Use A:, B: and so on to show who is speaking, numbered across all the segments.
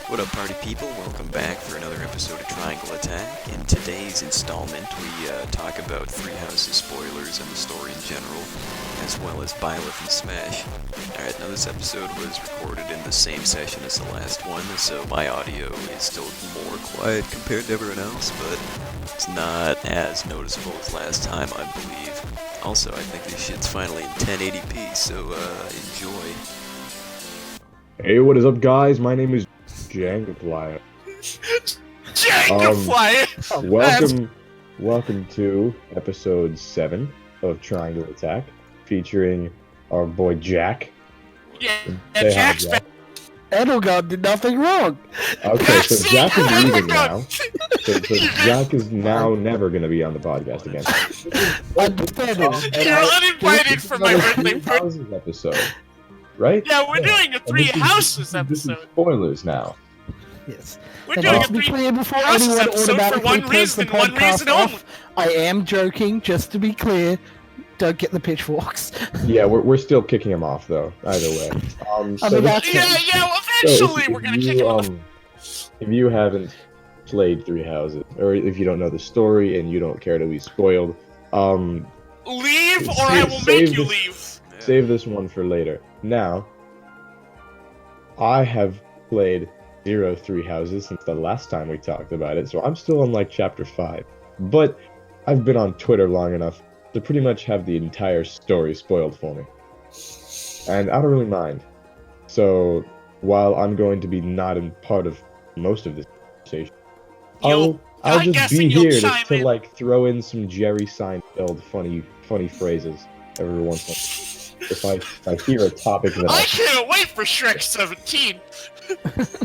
A: What up, party people? Welcome back for another episode of Triangle Attack. In today's installment, we talk about Three Houses spoilers and the story in general, as well as Byleth and Smash. Alright, now this episode was recorded in the same session as the last one, so my audio is still more quiet compared to everyone else, but it's not as noticeable as last time, I believe. Also, I think this shit's finally in 1080p, so enjoy.
B: Hey, what is up, guys? My name is Jangaflyer.
C: Jangaflyer!
B: Welcome to episode 7 of Triangle Attack, featuring our boy Jack.
C: Yeah,
B: Say hi,
C: Jack's
B: Jack.
D: Edelgard did nothing wrong.
B: Okay, so Jack is leaving now. So Jack is now never going to be on the podcast again.
D: Understandable.
C: You're uninvited for my birthday party.
B: Houses episode, right?
C: Yeah, we're doing a
B: And
C: Three
B: this is-
C: Houses
B: this is
C: episode.
B: Spoilers now.
D: Yes.
C: We're
D: And
C: doing a
D: just to be
C: Three
D: clear, before
C: Houses
D: anyone
C: episode for
D: automatically
C: one
D: turns
C: reason,
D: the
C: one
D: podcast
C: reason only.
D: off, I am joking, just to be clear. Don't get the pitchforks.
B: Yeah, we're still kicking him off, though, either way.
D: I mean,
B: this-
D: that's
C: Yeah,
D: it.
C: eventually
B: if
C: we're gonna
B: you,
C: kick him off.
B: If you haven't played Three Houses, or if you don't know the story and you don't care to be spoiled,
C: Leave, or I will make you leave.
B: save this one for later. Now, I have played zero Three Houses since the last time we talked about it, so I'm still on like chapter 5. But I've been on Twitter long enough to pretty much have the entire story spoiled for me. And I don't really mind. So, while I'm going to be not in part of most of this conversation, I'll
C: I'm
B: just
C: guessing
B: be
C: you'll
B: here
C: chime
B: to
C: in.
B: like throw in some Jerry Seinfeld funny phrases every once in a while. If I hear a topic that
C: I can't wait for Shrek 17.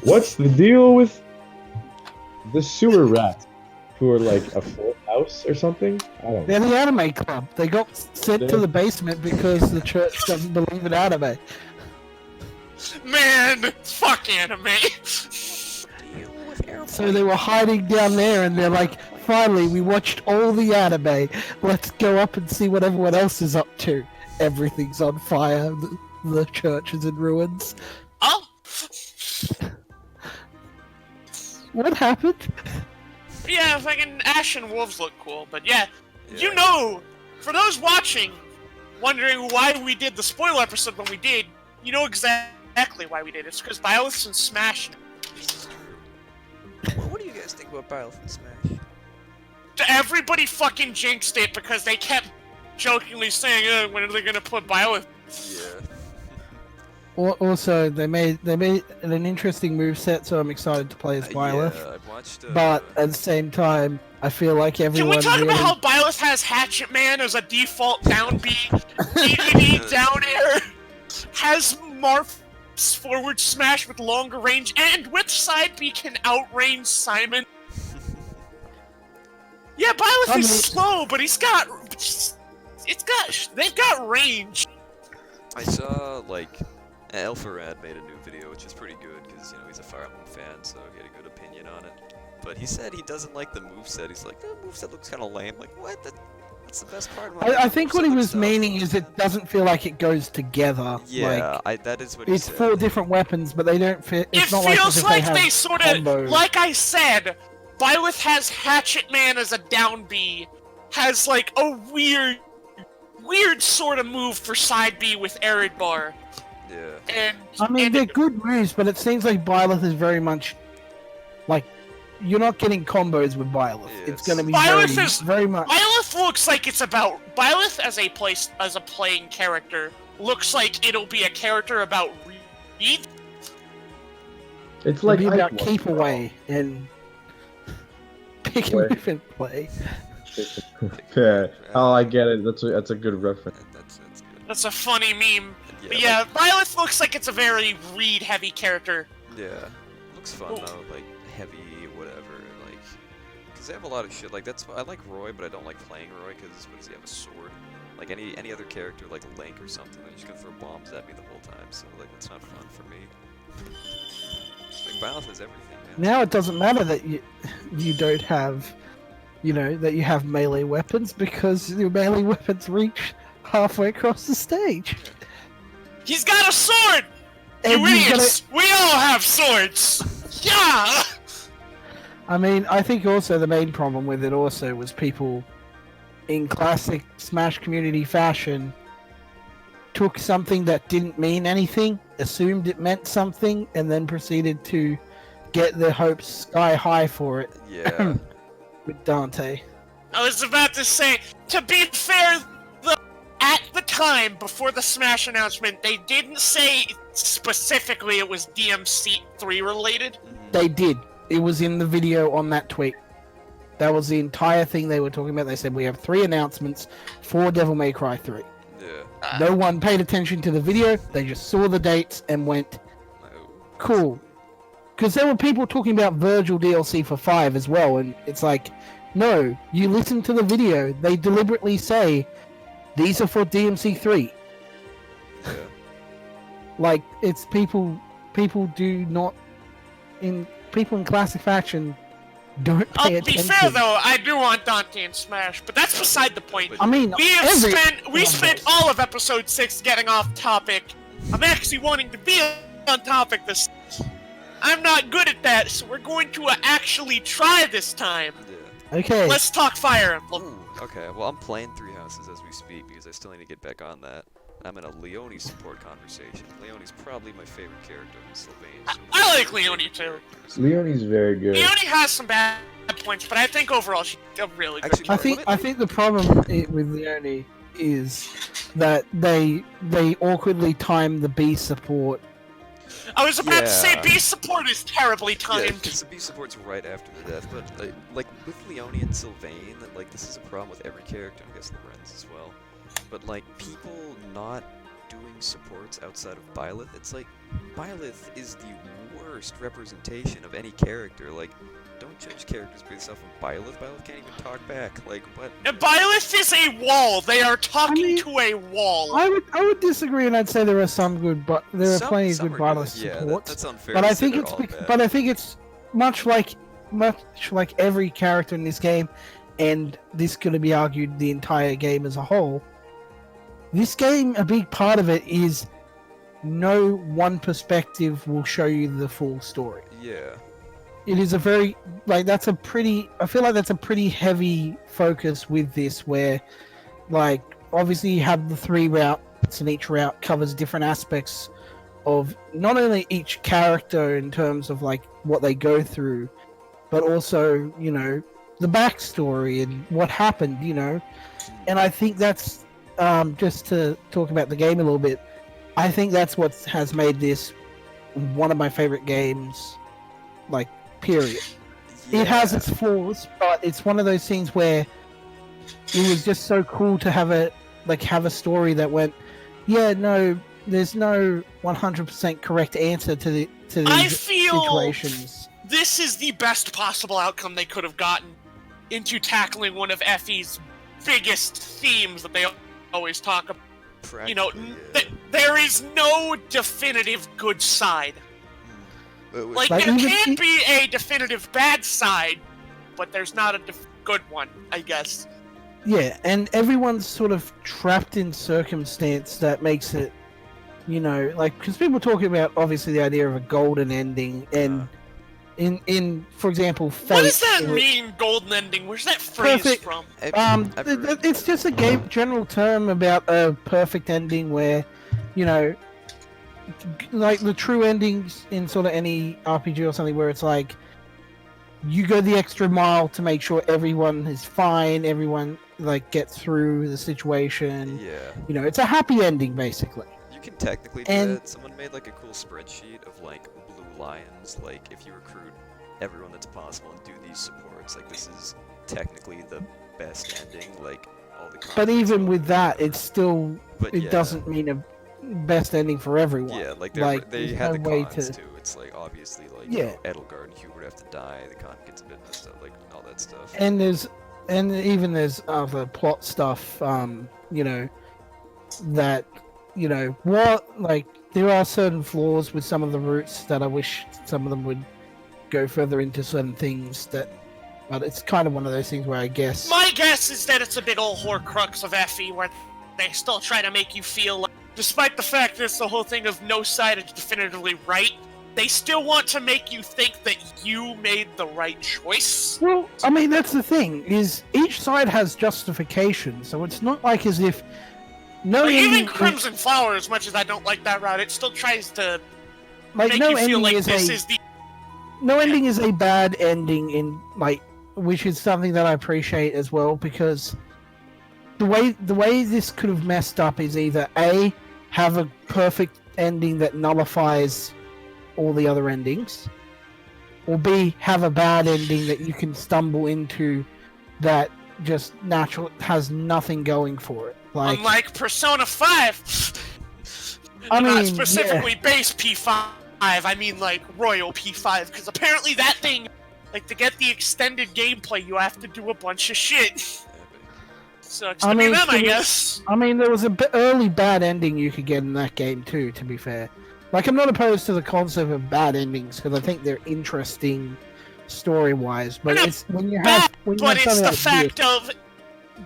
B: What's the deal with the sewer rats who are like a full house or something? I don't know.
D: They're the anime club. They got sent to the basement because the church doesn't believe in anime.
C: Man, fuck anime.
D: So they were hiding down there, and they're like, finally, we watched all the anime. Let's go up and see what everyone else is up to. Everything's on fire. The church is in ruins.
C: Oh,
D: What happened?
C: yeah, fucking Ashen Wolves look cool, but yeah, you know, for those watching, wondering why we did the spoiler episode when we did, you know exactly why we did. It's because Byleth and Smash.
A: Well, what do you guys think about Byleth and Smash?
C: Everybody fucking jinxed it because they kept jokingly saying, when are they gonna put Byleth?
A: Yeah.
D: Also, they made an interesting move set, so I'm excited to play as Byleth.
A: Yeah, I've watched,
D: But at the same time, I feel like everyone.
C: Can we talk
D: really...
C: about how Byleth has Hatchet Man as a default down B, DVD down air, has Marth's forward smash with longer range, and with side B can outrange Simon? Yeah, Byleth is slow, but they've got range.
A: I saw, like, Alpharad made a new video, which is pretty good, because, you know, he's a Fire Emblem fan, so he had a good opinion on it. But he said he doesn't like the moveset. He's like, the moveset looks kind of lame. Like, what? That's the best part about
D: I think what he was
A: stuff.
D: meaning is it doesn't feel like it goes together.
A: Yeah,
D: like,
A: that is what he
D: it's
A: said.
D: 4 different weapons, but they don't fit. It's
C: It
D: not
C: feels
D: like,
C: like
D: they
C: they
D: have
C: sort of,
D: combos.
C: like I said, Byleth has Hatchet Man as a down B, has like a weird sort of move for side B with Arid Bar.
A: Yeah.
C: And
D: I mean,
C: and
D: they're good moves, but it seems like Byleth is very much like you're not getting combos with Byleth.
A: Yeah,
D: It's going to be
C: Byleth is-
D: very much.
C: Byleth looks like it's about Byleth as a playing character looks like it'll be a character about Reed.
B: It's like
D: It'll be about
B: Ice
D: keep
B: Wall.
D: away and pick and
B: Where-
D: move and play.
B: Yeah. Oh, I get it. That's a good reference.
A: That's good.
C: That's a funny meme.
A: Yeah,
C: But yeah, Byleth looks like it's a very Reed heavy character.
A: Yeah. Looks fun, though. Like, heavy, whatever. Like, because they have a lot of shit. Like, I like Roy, but I don't like playing Roy, because what does he have, a sword? Like, any other character, like Link or something, they're just gonna throw bombs at me the whole time, so, like, that's not fun for me. Like, Byleth has everything, man.
D: Now it doesn't matter that you don't have, that you have melee weapons because your melee weapons reach halfway across the stage.
C: He's got a sword!
D: And
C: You
D: you've
C: idiots! We all have swords! Yeah!
D: I mean, I think also the main problem with it also was people, in classic Smash community fashion, took something that didn't mean anything, assumed it meant something, and then proceeded to get their hopes sky high for it.
A: Yeah.
D: With Dante.
C: I was about to say, to be fair, at the time, before the Smash announcement, they didn't say specifically it was DMC3 related.
D: They did. It was in the video on that tweet. That was the entire thing they were talking about. They said we have 3 announcements for Devil May Cry 3.
A: Yeah.
D: No one paid attention to the video. They just saw the dates and went, cool. Because there were people talking about Virgil DLC for 5 as well, and it's like, no, you listen to the video. They deliberately say, these are for DMC3.
A: Yeah.
D: Like, it's people do not... People in classic faction don't pay
C: I'll be
D: attention.
C: fair though, I do want Dante and Smash, but that's beside the point.
D: I mean,
C: We spent all of episode 6 getting off topic. I'm actually wanting to be on topic this. I'm not good at that, so we're going to actually try this time.
A: Yeah.
D: Okay.
C: Let's talk Fire Emblem.
A: Ooh, okay, well, I'm playing Three Houses as we speak because I still need to get back on that. I'm in a Leone support conversation. Leone's probably my favorite character in Sylvain. So
C: I like Leone too.
B: Leone's very good.
C: Leone has some bad points, but I think overall she's a really good.
A: Actually,
D: I think the problem with Leone is that they awkwardly time the B support.
C: I was about to say
A: Yeah.
C: B support is terribly
A: Yeah,
C: timed.
A: because the B support's right after the death, but like with Leone and Sylvain, like this is a problem with every character, I guess Lorenz as well. But like people not doing supports outside of Byleth, it's like Byleth is the worst representation of any character. Like, don't judge characters based off of Byleth. Byleth can't even talk back. Like, what?
C: Byleth is a wall. They are talking to a wall.
D: I would disagree, and I'd say there are some good, but there are
A: Some-
D: plenty of
A: some
D: good
A: are
D: Byleth
A: Yeah,
D: supports.
A: that's unfair.
D: But
A: to
D: I
A: say
D: think
A: they're
D: it's
A: all bad.
D: but I think it's much like every character in this game, and this could be argued the entire game as a whole. This game, a big part of it is no one perspective will show you the full story.
A: Yeah.
D: It is a very I feel like that's a pretty heavy focus with this, where like obviously you have the 3 routes and each route covers different aspects of not only each character in terms of like what they go through, but also, you know, the backstory and what happened, you know. And I think that's just to talk about the game a little bit, I think that's what has made this one of my favorite games, like, period.
A: Yeah.
D: It has its flaws, but it's one of those things where it was just so cool to have a story that went, yeah, no, there's no 100% correct answer to these situations.
C: This is the best possible outcome they could have gotten into tackling one of Effie's biggest themes that they always talk about. You know, there is no definitive good side. Like, there can be a definitive bad side, but there's not a good one, I guess.
D: Yeah, and everyone's sort of trapped in circumstance that makes it, you know, like, because people talk about, obviously, the idea of a golden ending, and in for example, Fate...
C: What does that mean, golden ending? Where's that phrase
D: Perfect.
C: from?
D: It's just a general term about a perfect ending where, you know, like the true endings in sort of any RPG or something where it's like, you go the extra mile to make sure everyone is fine, everyone, like, gets through the situation.
A: Yeah.
D: You know, it's a happy ending, basically.
A: You can technically do that. Someone made like a cool spreadsheet of like blue lions, like if you recruit everyone that's possible and do these supports, like this is technically the best ending, like all the
D: But even with that,
A: whatever.
D: it's still, it doesn't mean a best ending for everyone.
A: Yeah, like,
D: like
A: they
D: there's
A: had
D: no
A: the
D: way
A: cons
D: to...
A: too. It's like obviously like
D: Yeah.
A: Edelgard and Hubert have to die, the con gets a bit messed up, like all that stuff.
D: And there's other plot stuff, you know, that, you know, there are certain flaws with some of the routes that I wish some of them would go further into certain things but it's kind of one of those things where I guess...
C: My guess is that it's a big old Horcrux of Effie where they still try to make you feel like, despite the fact that it's the whole thing of no side is definitively right, they still want to make you think that you made the right choice.
D: Well, I mean, that's the thing, is each side has justification, so it's not like as if no
C: Like,
D: ending
C: even Crimson Flower, as much as I don't like that route, it still tries to
D: like
C: make
D: no
C: you feel
D: ending
C: like
D: is
C: this
D: a
C: is the...
D: no ending is a bad ending in like, which is something that I appreciate as well, because the way this could have messed up is either A, have a perfect ending that nullifies all the other endings, or B, have a bad ending that you can stumble into that just natural has nothing going for it. Like,
C: Unlike Persona 5,
D: I
C: not
D: mean,
C: specifically base P5, I mean like Royal P5, because apparently that thing, like to get the extended gameplay, you have to do a bunch of shit. Sucks to be them, I guess.
D: I mean, there was a early bad ending you could get in that game too, to be fair. Like, I'm not opposed to the concept of bad endings, because I think they're interesting story-wise, but
C: No,
D: it's when you have
C: But it's
D: something
C: the
D: like
C: fact
D: this,
C: of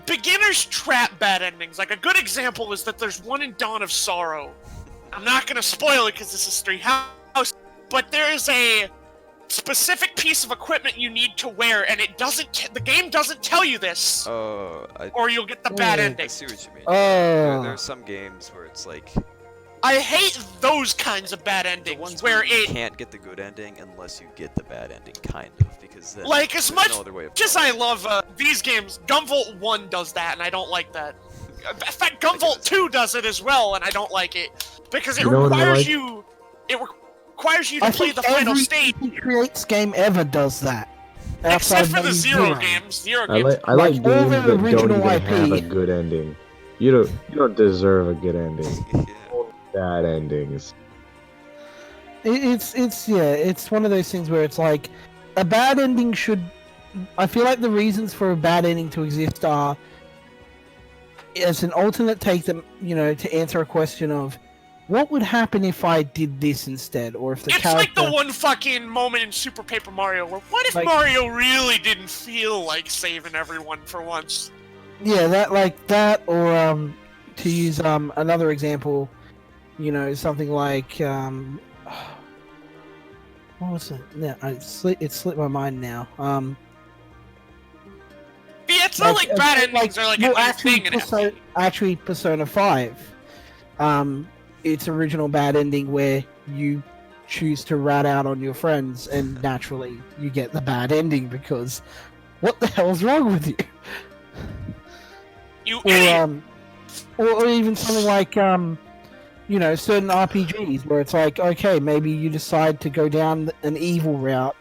C: beginners trap bad endings. Like a good example is that there's one in Dawn of Sorrow. I'm not gonna spoil it because this is 3 House, but there is a specific piece of equipment you need to wear, and it doesn't. The game doesn't tell you this, or you'll get the bad ending.
A: I see what you mean.
D: Oh.
A: There are some games where it's like
C: I hate those kinds of bad
A: the
C: endings
A: ones
C: where
A: you
C: it,
A: can't get the good ending unless you get the bad ending, kind of, because then
C: like, as
A: there's
C: much
A: no other way of
C: as I love these games, Gunvolt 1 does that, and I don't like that. In fact, Gunvolt 2 does it as well, and I don't like it because it
B: You know what I
C: requires
B: like?
C: you. It requires you to
D: I
C: play
D: think
C: the final
D: every
C: stage,
D: Indie Creates game ever does that.
C: except for
D: maybe
C: the Zero games. Zero
B: I
C: games.
B: like
D: Like,
B: games
D: all the
B: that don't
D: original
B: even
D: IP.
B: have a good ending. You don't deserve a good ending.
A: yeah.
B: Bad endings.
D: It's one of those things where it's like a bad ending should. I feel like the reasons for a bad ending to exist are as an alternate take, them, to answer a question of what would happen if I did this instead, or if the
C: It's
D: character.
C: like the one fucking moment in Super Paper Mario where what if
D: Like-
C: Mario really didn't feel like saving everyone for once?
D: Yeah, that, or to use another example, something like what was it? Yeah, it slipped my mind now.
C: Yeah, it's not like bad endings are like a new thing in it.
D: Actually, Persona 5, its original bad ending where you choose to rat out on your friends, and naturally you get the bad ending because what the hell's wrong with you?
C: You idiot!
D: Or even something like certain RPGs where it's like, okay, maybe you decide to go down an evil route,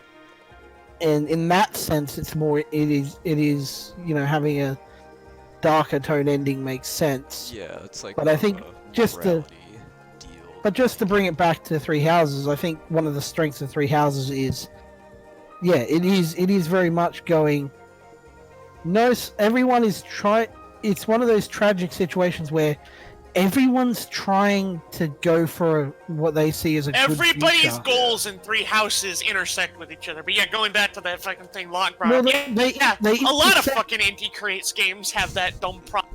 D: and in that sense, it is having a darker tone ending makes sense.
A: Yeah, it's like.
D: But I think just to-
A: morality deal.
D: But just to bring it back to Three Houses, I think one of the strengths of Three Houses is, it is very much going. No, everyone is trying. It's one of those tragic situations where everyone's trying to go for what they see as a good
C: Everybody's
D: future.
C: goals in 3 Houses intersect with each other. But yeah, going back to that fucking thing Locke brought
D: Well,
C: up,
D: they
C: a lot of
D: intersect-
C: fucking Indie Creates games have that dumb problem.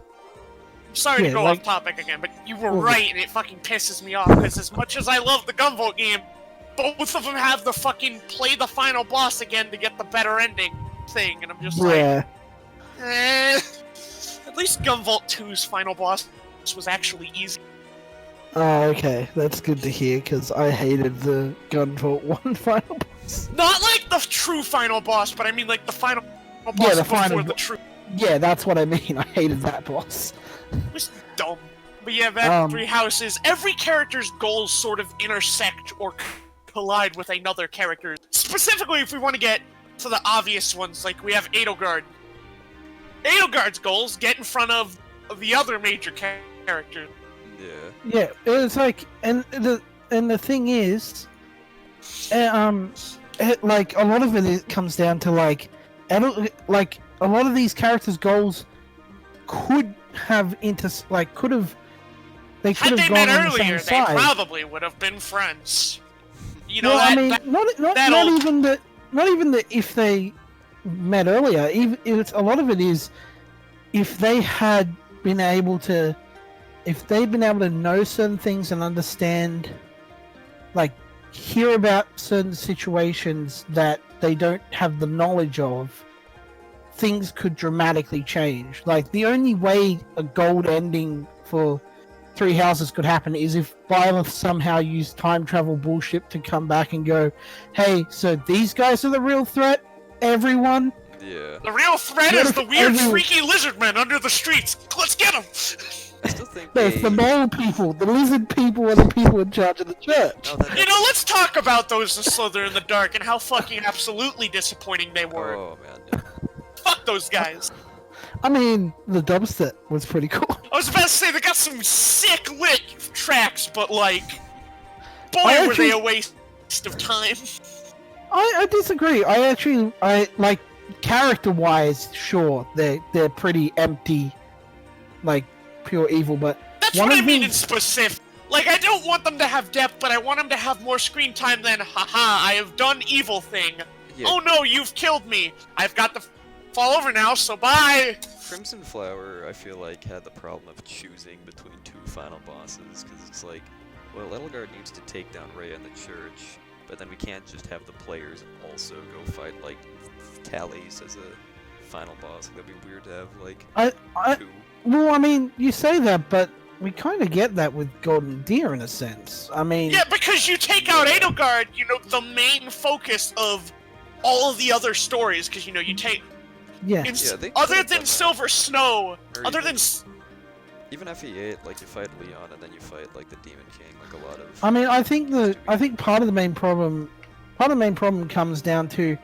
C: I'm sorry to
D: Yeah,
C: go
D: like-
C: off topic again, but you were
D: Well,
C: right, and it fucking pisses me off, because as much as I love the Gunvolt game, both of them have the fucking play the final boss again to get the better ending thing, and I'm just
D: Yeah.
C: at least Gunvolt 2's final boss was actually easy.
D: Oh, okay, that's good to hear because I hated the Gunvolt 1 final boss.
C: Not like the true final boss, but I mean like the final boss
D: the
C: before
D: final
C: the true.
D: Yeah, that's what I mean. I hated that boss.
C: It was dumb. But yeah, back to 3 Houses. Every character's goals sort of intersect or collide with another character. Specifically, if we want to get to the obvious ones, like we have Edelgard. Edelgard's goals get in front of the other major character.
A: Yeah.
D: Yeah, it's like, and the thing is, like a lot of it comes down to like a lot of these characters' goals could have they could
C: Had
D: have
C: they
D: gone
C: met
D: on the
C: earlier,
D: same
C: they
D: side.
C: probably would have been friends. You know,
D: Well,
C: that,
D: I mean,
C: that-
D: not even that if they met earlier. Even it's a lot of it is if they had been able to, if they'd been able to know certain things and understand, like hear about certain situations that they don't have the knowledge of, things could dramatically change. Like, the only way a gold ending for Three Houses could happen is if Byleth somehow used time travel bullshit to come back and go, hey, so these guys are the real threat, everyone?
A: Yeah.
C: The real threat
D: What
C: is
D: if
C: the weird,
D: everyone-
C: freaky lizard men under the streets. Let's get them.
A: I still think
D: No, it's the mole people. The lizard people are the people in charge of the church.
A: No, that,
C: You know, let's talk about those in Slither in the Dark and how fucking absolutely disappointing they were.
A: Oh man, yeah.
C: Fuck those guys.
D: I mean, the dubstep was pretty cool.
C: I was about to say they got some sick lit tracks, but like, boy,
D: I
C: were they
D: actually-
C: a waste of time.
D: I disagree. I like, character-wise, sure, they're pretty empty, like, pure evil, but
C: That's
D: one
C: what
D: of
C: I mean
D: the-
C: in specific. Like, I don't want them to have depth, but I want them to have more screen time than, haha, I have done evil thing.
A: Yeah.
C: Oh no, you've killed me. I've got to fall over now, so bye.
A: Crimson Flower, I feel like, had the problem of choosing between two final bosses, because it's like, well, Edelgard needs to take down Rhea in the church, but then we can't just have the players also go fight, like, Tallis as a final boss. That'd be weird to have, like,
D: I
A: two.
D: well, I mean, you say that, but we kind of get that with Golden Deer in a sense. I mean,
C: Yeah, because you take out Edelgard, you know, the main focus of all of the other stories, because, you know, you take...
D: yeah.
A: Yeah, they
C: other
A: could've
C: than
A: done that.
C: Silver Snow,
A: Or
C: other
A: even-
C: than...
A: Even FE8, like, you fight Leon, and then you fight, like, the Demon King, like, a lot of...
D: I mean, I think part of the main problem comes down to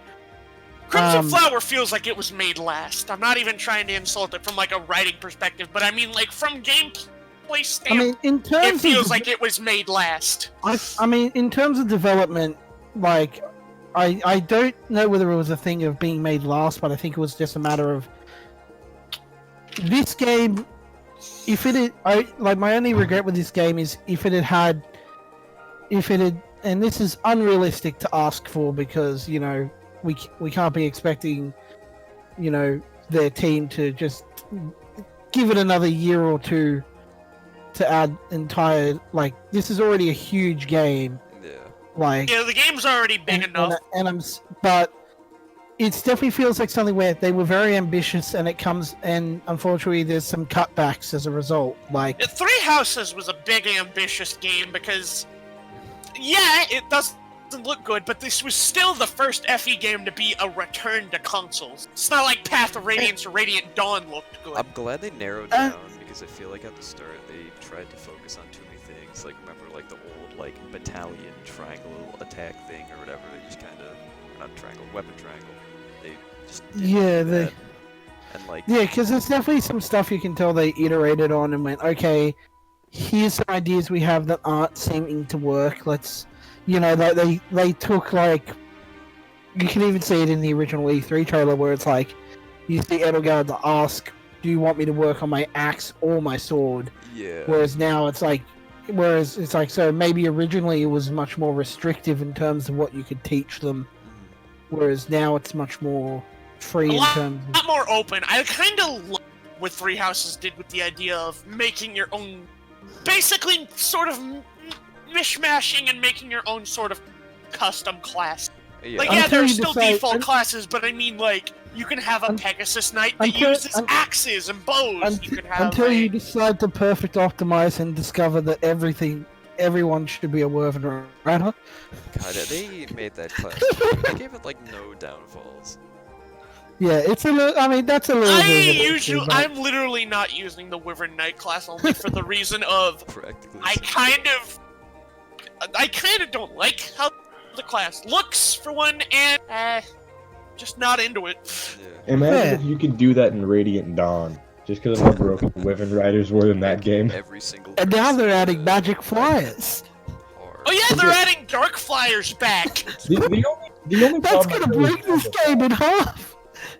C: Crimson Flower feels like it was made last. I'm not even trying to insult it from, like, a writing perspective, but I mean, like, from gameplay
D: I
C: standpoint,
D: mean, in terms
C: it feels
D: of,
C: like it was made last.
D: I mean, in terms of development, like, I don't know whether it was a thing of being made last, but I think it was just a matter of this game. If it had, my only regret with this game is if it had, and this is unrealistic to ask for because, you know, we can't be expecting, you know, their team to just give it another year or two to add entire, like, this is already a huge game,
A: Yeah.
D: like,
C: Yeah, the game's already big enough.
D: but it definitely feels like something where they were very ambitious, and and unfortunately, there's some cutbacks as a result. Like,
C: Three Houses was a big, ambitious game because, yeah, it doesn't look good, but this was still the first FE game to be a return to consoles. It's not like Path of Radiance or Radiant Dawn looked good.
A: I'm glad they narrowed down, because I feel like at the start they tried to focus on too many things. Like, remember, like, the old, like, battalion triangle attack thing or whatever? They just kind of, not triangle, weapon triangle. They just didn't
D: yeah,
A: do
D: they.
A: that. And, like,
D: Yeah, because there's definitely some stuff you can tell they iterated on and went, okay, here's some ideas we have that aren't seeming to work. Let's, you know, they took, like, you can even see it in the original E3 trailer where it's like, you see Edelgard to ask, do you want me to work on my axe or my sword?
A: yeah.
D: Whereas now it's like, so maybe originally it was much more restrictive in terms of what you could teach them. Whereas now it's much more free in terms
C: A lot more open. I kind of love what Three Houses did with the idea of making your own, basically sort of mishmashing and making your own sort of custom class.
A: Yeah.
C: Like, yeah,
D: Until
C: there's
D: you
C: still
D: decide-
C: default classes, but I mean, like, you can have a Pegasus Knight that
D: until-
C: uses
D: un-
C: axes and bows. You can have
D: until you
C: a-
D: decide to perfect optimize and discover that everyone should be a Werven Runner.
A: God, they made that class. They gave it, like, no downfalls.
D: Yeah, it's a little. I mean, that's a little. bit of an issue, but-
C: I'm literally not using the Wyvern Knight class only for the reason of
A: Practically.
C: I kind of don't like how the class looks for one, and just not into it.
A: Yeah.
B: Imagine
D: Yeah.
B: if you could do that in Radiant Dawn, just because of how broken Wyvern Riders were in that game.
A: Every single.
D: And now
A: person
D: they're
A: is,
D: adding magic flyers.
A: hard.
C: Oh yeah, they're adding Dark Flyers back.
B: The only
D: That's
B: problem
D: gonna
B: I really
D: break this
B: have with
D: game in half.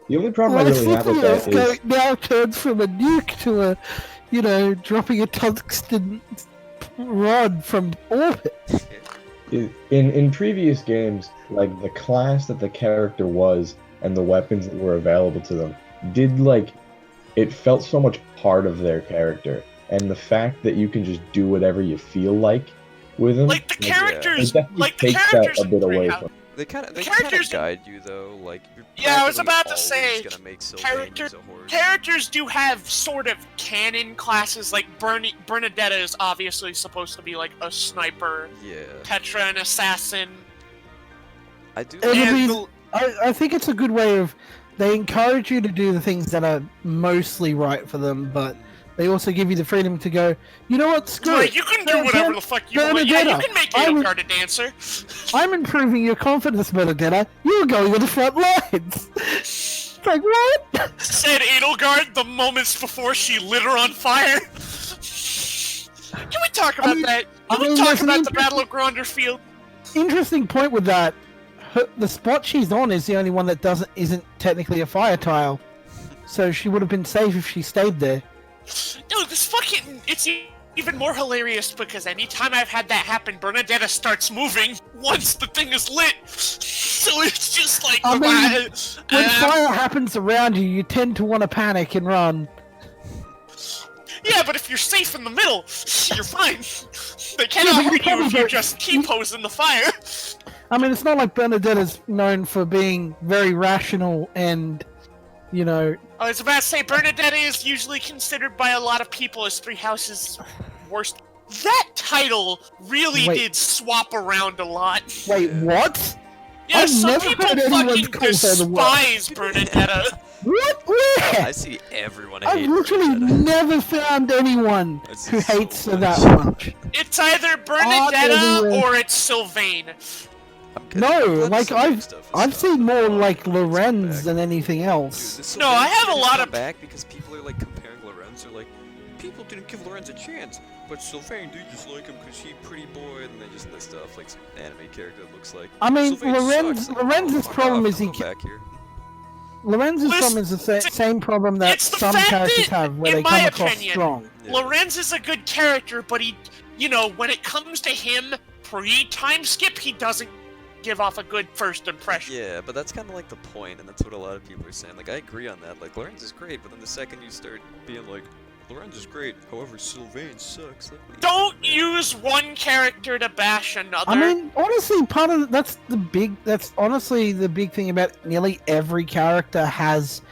B: The only problem I
D: Well,
B: really have with that is
D: now turns from a nuke to a, you know, dropping a tungsten rod from orbit.
B: in previous games, like the class that the character was and the weapons that were available to them did, like, it felt so much part of their character, and the fact that you can just do whatever you feel like with him.
C: Like the
B: It
C: characters,
B: definitely
C: like the
B: takes
C: characters
B: that a
C: in
B: bit
C: Three
B: away
C: Houses.
B: from.
A: They kind of
C: characters-
A: guide you though. Like you're
C: Yeah, I was
A: practically
C: about to
A: always
C: say,
A: gonna make Sylvain
C: character-
A: use a horse.
C: Characters do have sort of canon classes, like Bernadetta is obviously supposed to be like a sniper,
A: Yeah,
C: Petra an assassin,
A: I do.
D: It'll
C: and
D: be-
C: the-
D: I think it's a good way of they encourage you to do the things that are mostly right for them, but they also give you the freedom to go, you know what, screw
C: Like,
D: it.
C: you can do whatever the fuck you want. Yeah, you can make
D: I would-
C: Edelgard a dancer.
D: I'm improving your confidence, Benedetta. You're going on the front lines. It's like, what?
C: Said Edelgard the moments before she lit her on fire. Can we talk about that? Can we talk
D: there's an
C: about the Battle of Gronderfield?
D: Interesting point with that. The spot she's on is the only one that isn't technically a fire tile. So she would have been safe if she stayed there.
C: Dude, this fucking... It's even more hilarious because anytime I've had that happen, Bernadetta starts moving once the thing is lit. So it's just like...
D: I mean, when fire happens around you, you tend to want to panic and run.
C: Yeah, but if you're safe in the middle, you're fine. They cannot
D: but you
C: hurt you if
D: probably
C: you
D: don't-
C: just T-pose in the fire.
D: I mean, it's not like Bernadetta's known for being very rational and, you know...
C: I was about to say, Bernadetta is usually considered by a lot of people as Three Houses' worst. That title really
D: Wait.
C: did swap around a lot.
D: Wait, what?
C: Yeah,
D: I've
C: some
D: never
C: people
D: heard anyone
C: fucking
D: call her the worst.
C: despise Bernadetta.
D: What? Where?
A: I see everyone hate
D: I've literally
A: Bernadetta.
D: never found anyone
A: That's
D: who
A: so
D: hates her
A: much.
D: that much.
C: It's either Bernadetta
D: everywhere.
C: or it's Sylvain.
A: I'm kidding.
D: No,
A: Blood
D: like
A: Sylvain stuff is
D: I've
A: tough.
D: seen more like
A: It's come
D: Lorenz
A: back.
D: than anything
A: Dude,
D: else.
A: this
C: No, I
A: Sylvain
C: have a
A: shit
C: lot
A: has
C: of-
A: come back because people are like comparing Lorenz. They're like, people didn't give Lorenz a chance, but Sylvain, they just like him because he's pretty boy, and they just list off like some anime character that looks like.
D: I mean,
A: Sylvain sucks. Like,
D: Lorenz's
A: fuck
D: problem
A: off,
D: is he
A: don't come back here.
D: Lorenz's
C: Listen,
D: problem is the same problem that
C: it's the
D: some
C: fact
D: characters
C: that,
D: have, where
C: in
D: they
C: my
D: come across
C: opinion,
D: strong.
A: Yeah.
C: Lorenz is a good character, but he, you know, when it comes to him pre-time skip, he doesn't give off a good first impression.
A: Yeah, but that's kind of like the point, and that's what a lot of people are saying. Like, I agree on that. Like, Lorenz is great, but then the second you start being like, Lorenz is great, however, Sylvain sucks. Like, what are you
C: Don't
A: doing, man?
C: use one character to bash another.
D: I mean, honestly, that's honestly the big thing about nearly every character has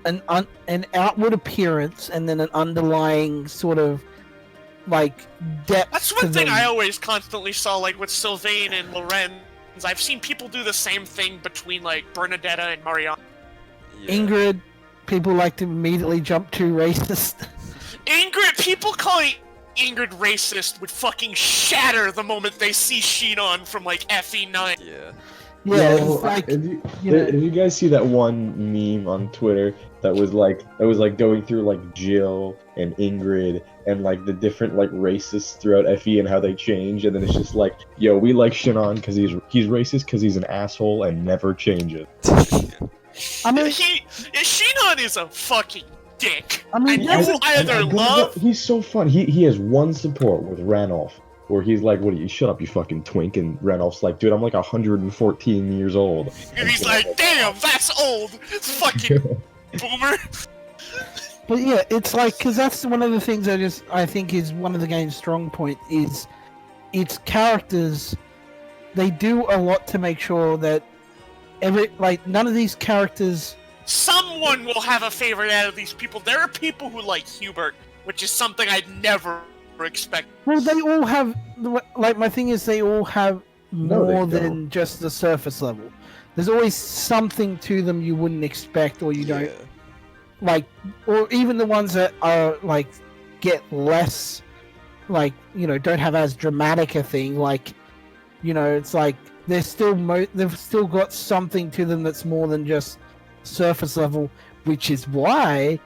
D: an outward appearance and then an underlying sort of like depth.
C: that's
D: to
C: one thing
D: them.
C: I always constantly saw, like with Sylvain and Lorenz. I've seen people do the same thing between like Bernadetta and Mariana.
A: Yeah.
D: Ingrid, people like to immediately jump to racist.
C: Ingrid, people calling Ingrid racist would fucking shatter the moment they see Shinon from like FE9.
A: Yeah.
D: Yeah,
B: No,
D: it's like
B: did you,
D: you know-
B: did you guys see that one meme on Twitter that was like going through like Jill and Ingrid and like the different like racists throughout FE and how they change, and then it's just like, yo, we like Shinon because he's racist because he's an asshole and never changes.
D: I mean,
C: Shinon is a fucking dick.
D: I mean,
C: and
D: yeah,
C: you either love.
B: He's so fun. He has one support with Ranulph, where he's like, "What? You shut up, you fucking twink." And Ranulph's like, "Dude, I'm like 114 years old."
C: And he's like, damn, that's old. Fucking boomer.
D: but yeah, it's like because that's one of the things I think is one of the game's strong point is its characters. They do a lot to make sure that none of these characters.
C: Someone will have a favorite out of these people. There are people who like Hubert, which is something I'd never expect.
D: Well, they all have like my thing is they all have
B: No, they
D: more
B: don't.
D: than just the surface level. There's always something to them you wouldn't expect or you don't like, or even the ones that are like get less, like don't have as dramatic a thing. Like, it's like they're still they've still got something to them that's more than just surface level, which is why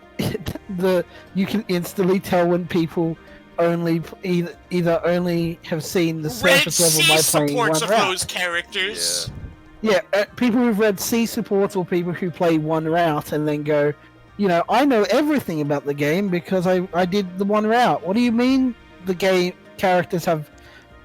D: you can instantly tell when people either only have seen the
C: Red
D: surface level
C: C
D: by playing
C: supports
D: one
C: of
D: route.
C: those characters.
D: Yeah, people who've read C supports or people who play one route and then go, I know everything about the game because I did the one route. What do you mean the game characters have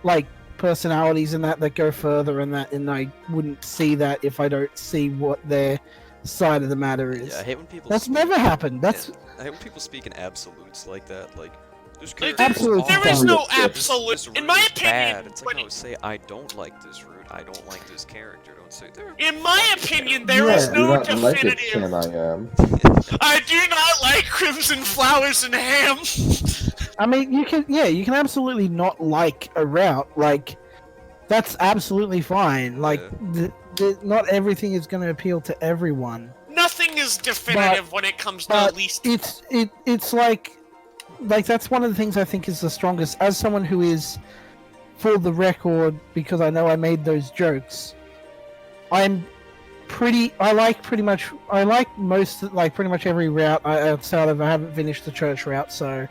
D: like personalities and that go further and that, and I wouldn't see that if I don't see what their side of the matter is.
A: Yeah, I hate when people.
D: That's
A: speak-
D: never happened. That's
A: I hate when people speak in absolutes like that. Like, This
C: Like,
A: character
D: Absolutely
C: there is
D: fine.
C: no
B: Yes.
C: absolute.
A: This
C: In
A: route
C: my
A: is
C: opinion,
A: bad. It's like,
C: when
A: no, say I don't like this route. I don't like this character. Don't say they're.
C: in my
A: fucking
C: opinion,
A: terrible.
C: there is
D: Yeah.
B: Do
C: no
B: not like it,
C: definitive.
B: can I am.
C: I do not like crimson flowers and ham.
D: I mean, you can absolutely not like a route. Like, that's absolutely fine. Like, not everything is going to appeal to everyone.
C: Nothing is definitive when it comes to
D: But
C: at least.
D: it's like that's one of the things I think is the strongest. As someone who is, for the record, because I know I made those jokes, I like pretty much every route outside of I haven't finished the church route, so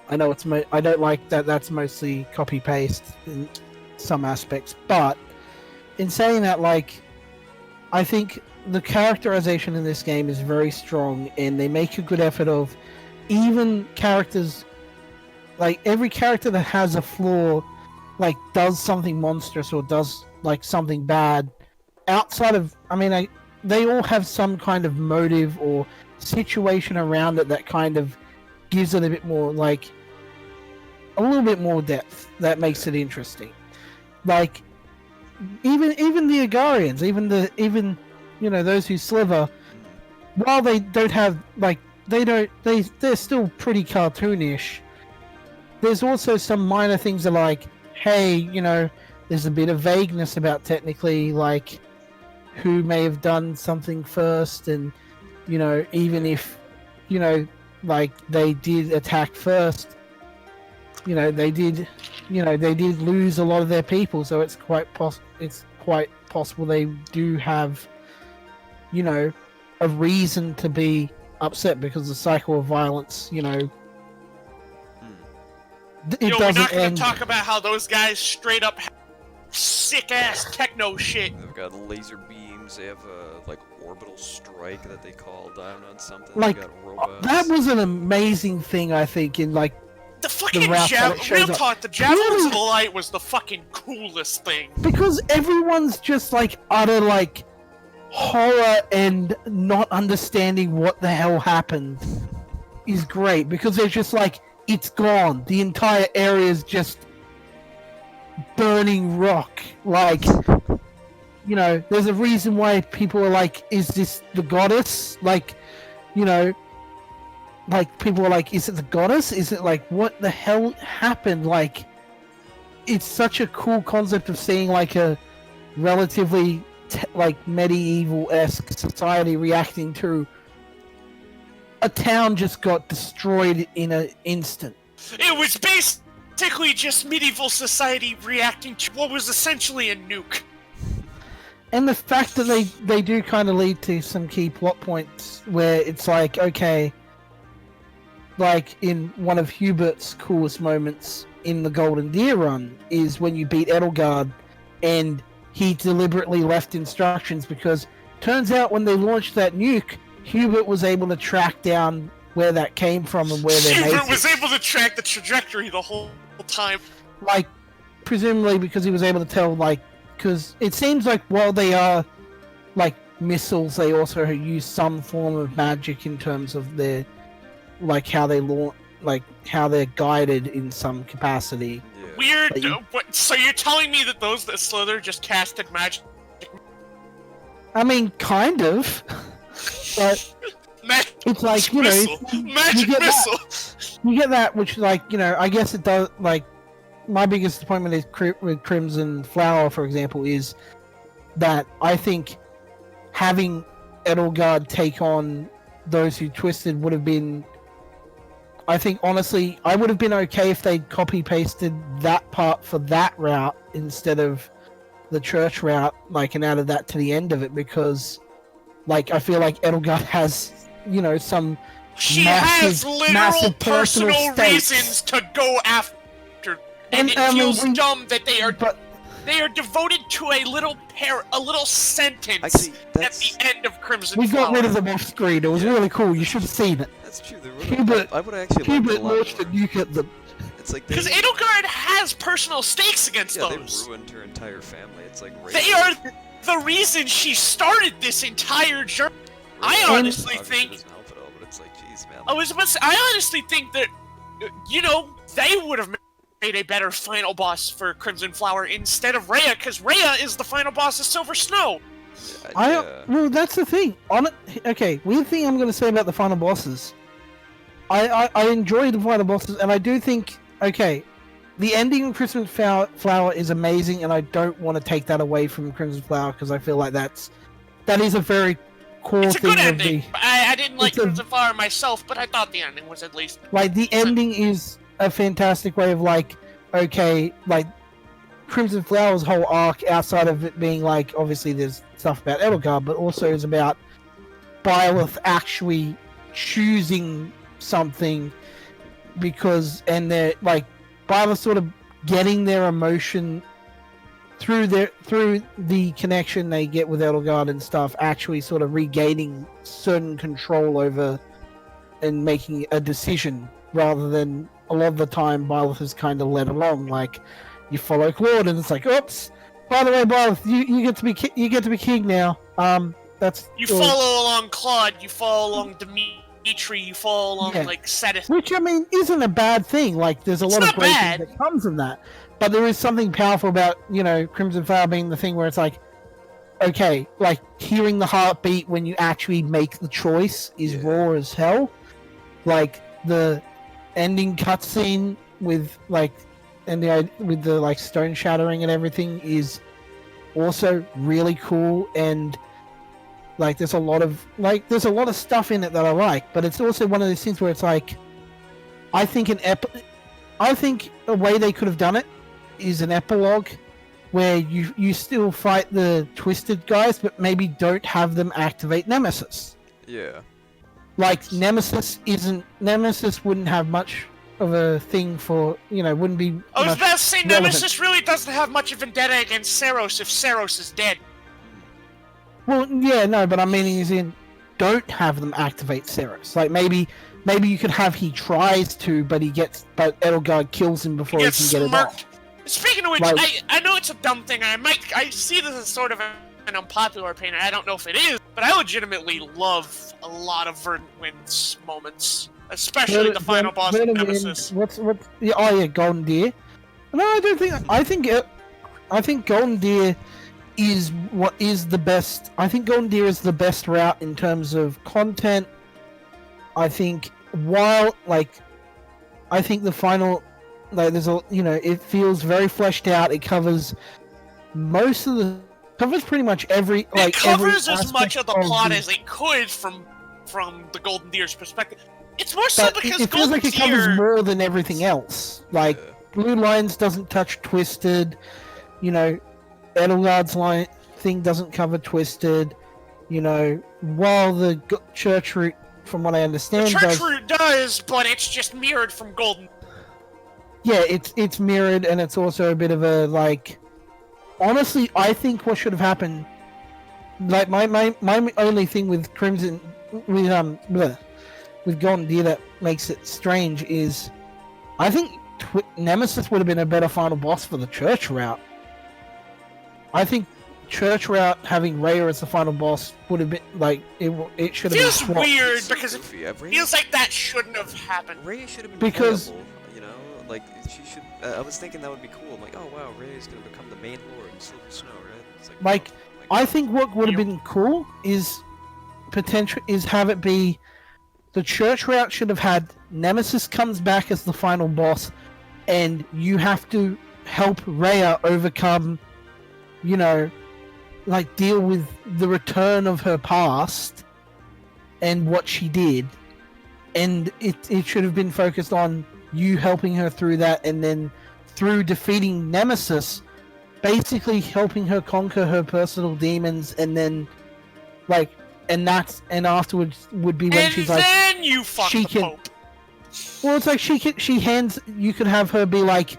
D: I know I don't like that. That's mostly copy paste in some aspects, but in saying that, like, I think the characterization in this game is very strong, and they make a good effort of even characters, like every character that has a flaw, like does something monstrous or does like something bad outside of, they all have some kind of motive or situation around it that kind of gives it a bit more, like a little bit more depth that makes it interesting. Like even the Agarians, even those who sliver, while they don't have like they're still pretty cartoonish. There's also some minor things that, like, hey, there's a bit of vagueness about technically like who may have done something first, and even if like they did attack first, they did lose a lot of their people, so it's quite possible they do have a reason to be upset, because the cycle of violence, it
C: We're
D: doesn't
C: not going
D: end.
C: to talk about how those guys straight up have sick ass techno shit.
A: They've got laser beams. They have a like orbital strike that they call down on something.
D: Like,
A: they got robots.
D: that was an amazing thing, I think, in like
C: The fucking
D: route that it shows
C: real
D: up.
C: talk, the javelins
D: Really?
C: of the light was the fucking coolest thing.
D: because everyone's just like utter like horror and not understanding what the hell happened is great, because they're just like, it's gone. The entire area is just burning rock. Like, there's a reason why people are like, is this the goddess? Like, like people are like, is it the goddess? Is it like, what the hell happened? Like, it's such a cool concept of seeing like a relatively like medieval-esque society reacting to a town just got destroyed in an instant.
C: It was basically just medieval society reacting to what was essentially a nuke.
D: And the fact that they do kind of lead to some key plot points where it's like, okay, like in one of Hubert's coolest moments in the Golden Deer run is when you beat Edelgard, and he deliberately left instructions, because turns out when they launched that nuke, Hubert was able to track down where that came from and where they made
C: Hubert
D: it.
C: was able to track the trajectory the whole time.
D: Like, presumably because he was able to tell, like, because it seems like while they are like missiles, they also use some form of magic in terms of their, like, how they launch, like how they're guided in some capacity.
A: Yeah.
C: Weird.
D: But you-
C: So you're telling me that those that slither just casted magic?
D: I mean, kind of, but
C: Magic
D: it's like,
C: missile. Magic
D: get that.
C: missile.
D: you get that, which, like, I guess it does. Like, my biggest disappointment is with Crimson Flower, for example, is that I think having Edelgard take on those who twisted would have been. I think, honestly, I would have been okay if they copy-pasted that part for that route instead of the church route, like, and added that to the end of it, because, like, I feel like Edelgard has, some
C: She
D: massive,
C: has literal
D: massive
C: personal
D: stakes.
C: reasons to go after, and it
D: I mean,
C: feels dumb that they are
D: But
C: devoted to a little sentence
A: Actually,
C: at
A: that's
C: the end of Crimson
D: we
C: Flower.
D: got rid of them off screen. It was really cool. You should have seen it.
A: that's true.
D: Hubert-
A: I would actually like
D: Hubert
A: it a lot
D: launched a
A: more.
D: nuke at them.
A: It's like
C: Because Edelgard has personal stakes against
A: yeah,
C: those.
A: they ruined her entire family. It's like
C: They are the reason she started this entire journey. I honestly think-
A: doesn't help at all, but it's like, geez, man.
C: I honestly think that they would have made a better final boss for Crimson Flower instead of Rhea, because Rhea is the final boss of Silver Snow.
D: Well, that's the thing. Okay, weird thing I'm going to say about the final bosses. I enjoy the final bosses, and I do think, okay, the ending of Crimson Flower is amazing, and I don't want to take that away from Crimson Flower, because I feel like that is a very core
C: It's a
D: thing
C: good
D: of
C: ending. I didn't like
D: it's a-
C: Crimson Flower myself, but I thought the ending was at least...
D: Like, the ending is a fantastic way of, like, okay, like, Crimson Flower's whole arc, outside of it being, like, obviously there's stuff about Edelgard, but also is about Byleth actually choosing something, and they're, like, Byleth sort of getting their emotion through the connection they get with Edelgard and stuff, actually sort of regaining certain control over and making a decision, rather than a lot of the time Byleth is kind of led along. Like, you follow Claude and it's like, oops, by the way, Byleth, you get to be king now.
C: You follow along Claude, you follow along Dimitri, you follow along, like, Sedith.
D: Which, I mean, isn't a bad thing. Like, there's a lot of great things that comes from that. But there is something powerful about, Crimson Flower being the thing where it's like, okay, like, hearing the heartbeat when you actually make the choice is raw as hell. Like, the ending cutscene with, like, with the, like, stone shattering and everything is also really cool, and like there's a lot of stuff in it that I like, but it's also one of those things where it's like, I think a way they could have done it is an epilogue where you still fight the Twisted guys, but maybe don't have them activate Nemesis.
A: Yeah.
D: Like, Nemesis wouldn't have much of a thing for, wouldn't be.
C: I was about to say,
D: relevant.
C: Nemesis really doesn't have much of a vendetta against Saros if Saros is dead.
D: Well, yeah, no, but I'm meaning is in, don't have them activate Saros. Like, maybe you could have he tries to, but Edelgard kills him before he can get it off.
C: Speaking of which, like, I know it's a dumb thing, I see this as sort of an unpopular opinion, I don't know if it is, but I legitimately love a lot of Verdant Wind's moments. Especially the final boss of Nemesis.
D: Golden Deer. No, I don't think. I think Golden Deer is what is the best. I think Golden Deer is the best route in terms of content. I think I think the final, like, there's it feels very fleshed out. It covers pretty much every.
C: It covers as much of the plot as it could from the Golden Deer's perspective. It's more so because
D: it feels like it covers more than everything else. Like, Blue Lines doesn't touch Twisted. Edelgard's line thing doesn't cover Twisted. While the Church Route, from what I understand,
C: the Church Route does, but it's just mirrored from Golden.
D: Yeah, it's mirrored, and it's also a bit of a, like. Honestly, I think what should have happened. Like, my only thing with Crimson, with Golden Deer that makes it strange is, I think Nemesis would have been a better final boss for the Church Route. I think Church Route having Rhea as the final boss would have been, like, it should have been swapped.
C: Feels weird because it feels like that shouldn't have happened.
A: Rhea should have been
D: because
A: playable, like, she should. I was thinking that would be cool. I'm like, oh wow, Rhea's gonna become the main lord in Silver Snow, right? It's like,
D: I think what would have been cool is have it be. The Church Route should have had Nemesis comes back as the final boss, and you have to help Rhea overcome, like, deal with the return of her past and what she did. And it should have been focused on you helping her through that, and then through defeating Nemesis, basically helping her conquer her personal demons, and then, like, and afterwards would be when
C: and
D: she's like,
C: then you fuck the Pope.
D: Well, it's like you could have her be like,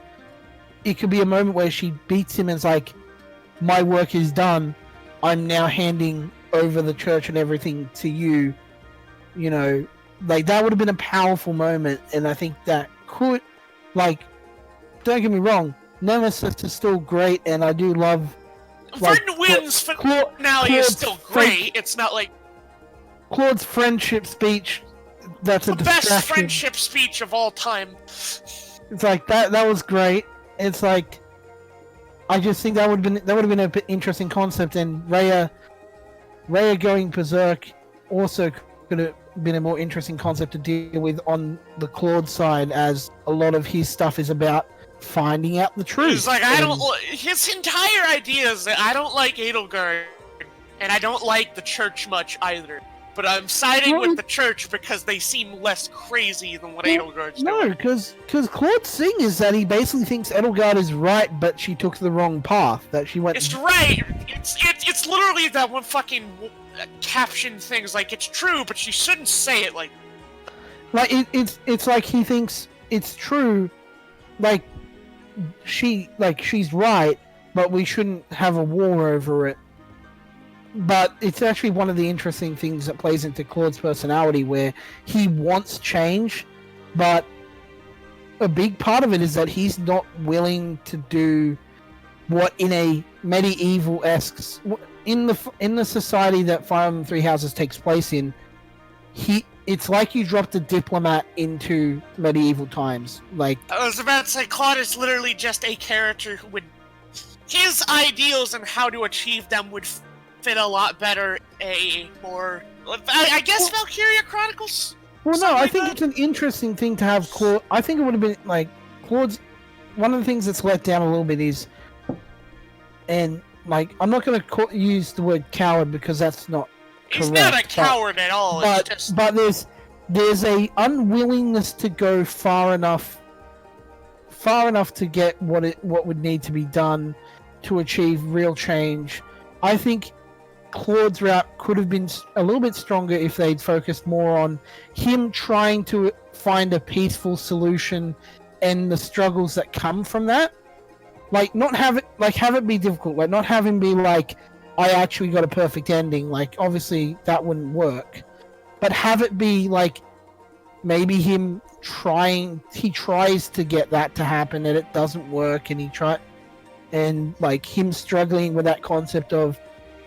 D: it could be a moment where she beats him and it's like, my work is done, I'm now handing over the church and everything to you. Like, that would have been a powerful moment, and I think that could, like, don't get me wrong, Nemesis is still great, and I do love.
C: Verdant Wind's finale is still great. It's not like
D: Claude's friendship speech that's a
C: The best
D: distraction.
C: friendship speech of all time.
D: It's like that was great. It's like I just think that would have been a bit interesting concept, and Rhea going berserk also could have been a more interesting concept to deal with on the Claude side, as a lot of his stuff is about finding out the truth.
C: He's like, his entire idea is that I don't like Edelgard, and I don't like the church much either. But I'm siding with the church because they seem less crazy than what Edelgard's doing.
D: No, because Claude's thing is that he basically thinks Edelgard is right, but she took the wrong path. That she went.
C: It's right. It's literally that one fucking caption thing. Is like, it's true, but she shouldn't say it like.
D: Like it's like he thinks it's true, like she's right, but we shouldn't have a war over it. But it's actually one of the interesting things that plays into Claude's personality, where he wants change, but a big part of it is that he's not willing to do what in a medieval-esque in the society that Fire Emblem Three Houses takes place in. It's like you dropped a diplomat into medieval times. Like,
C: I was about to say, Claude is literally just a character who would his ideals and how to achieve them would fit a lot better a more, I guess, Valkyria Chronicles?
D: Well, no, I think it's an interesting thing to have Claude. I think it would have been, like, Claude's, one of the things that's let down a little bit is, and, like, I'm not going to use the word coward because that's not
C: He's
D: correct,
C: not a coward at all,
D: but,
C: it's just...
D: but there's a unwillingness to go far enough to get what would need to be done to achieve real change. I think Claude's route could have been a little bit stronger if they'd focused more on him trying to find a peaceful solution and the struggles that come from that. Like, not have it be difficult. Like, not have him be like, I actually got a perfect ending. Like, obviously that wouldn't work. But have it be like maybe he tries to get that to happen and it doesn't work, and like him struggling with that concept of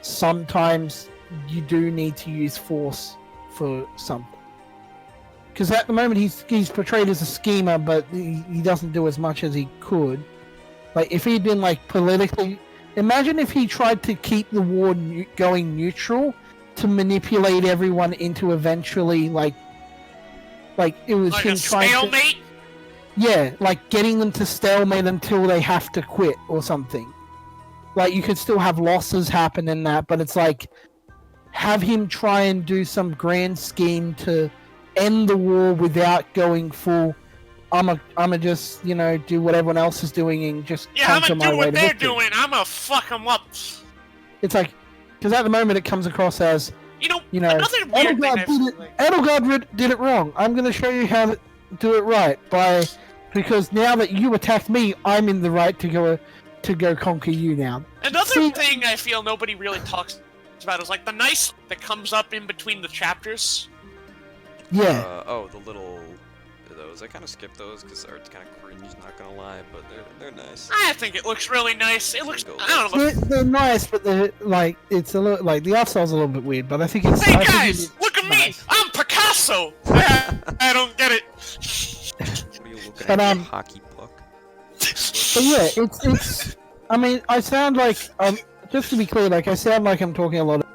D: sometimes you do need to use force for something. Because at the moment he's portrayed as a schemer, but he doesn't do as much as he could. Like, if he'd been like politically, imagine if he tried to keep the war going neutral to manipulate everyone into eventually like it was
C: like
D: him
C: a
D: trying
C: stalemate?
D: to, yeah, like getting them to stalemate until they have to quit or something. Like, you could still have losses happen in that, but it's like, have him try and do some grand scheme to end the war without going full, I'ma just, do what everyone else is doing and just
C: I'm
D: punch
C: gonna do what they're
D: victory.
C: doing. I'm gonna fuck them up.
D: It's like, because at the moment it comes across as,
C: Another weird thing
D: Edelgard did it wrong. I'm going to show you how to do it right because now that you attacked me, I'm in the right to go conquer you now.
C: Another thing I feel nobody really talks about is like the nice that comes up in between the chapters.
D: Yeah.
A: The little those. I kind of skipped those because the art's kind of cringe, not gonna lie, but they're nice.
C: I think it looks really nice. It looks, I don't know.
D: They're nice, but they're like, it's a little like the art style's a little bit weird. But I think it's.
C: Hey guys, look at me! I'm Picasso. I don't get it.
A: What are you looking
D: But,
A: at? Your hockey puck.
D: But yeah, it's. I mean, I sound like just to be clear, like I sound like I'm talking a lot of,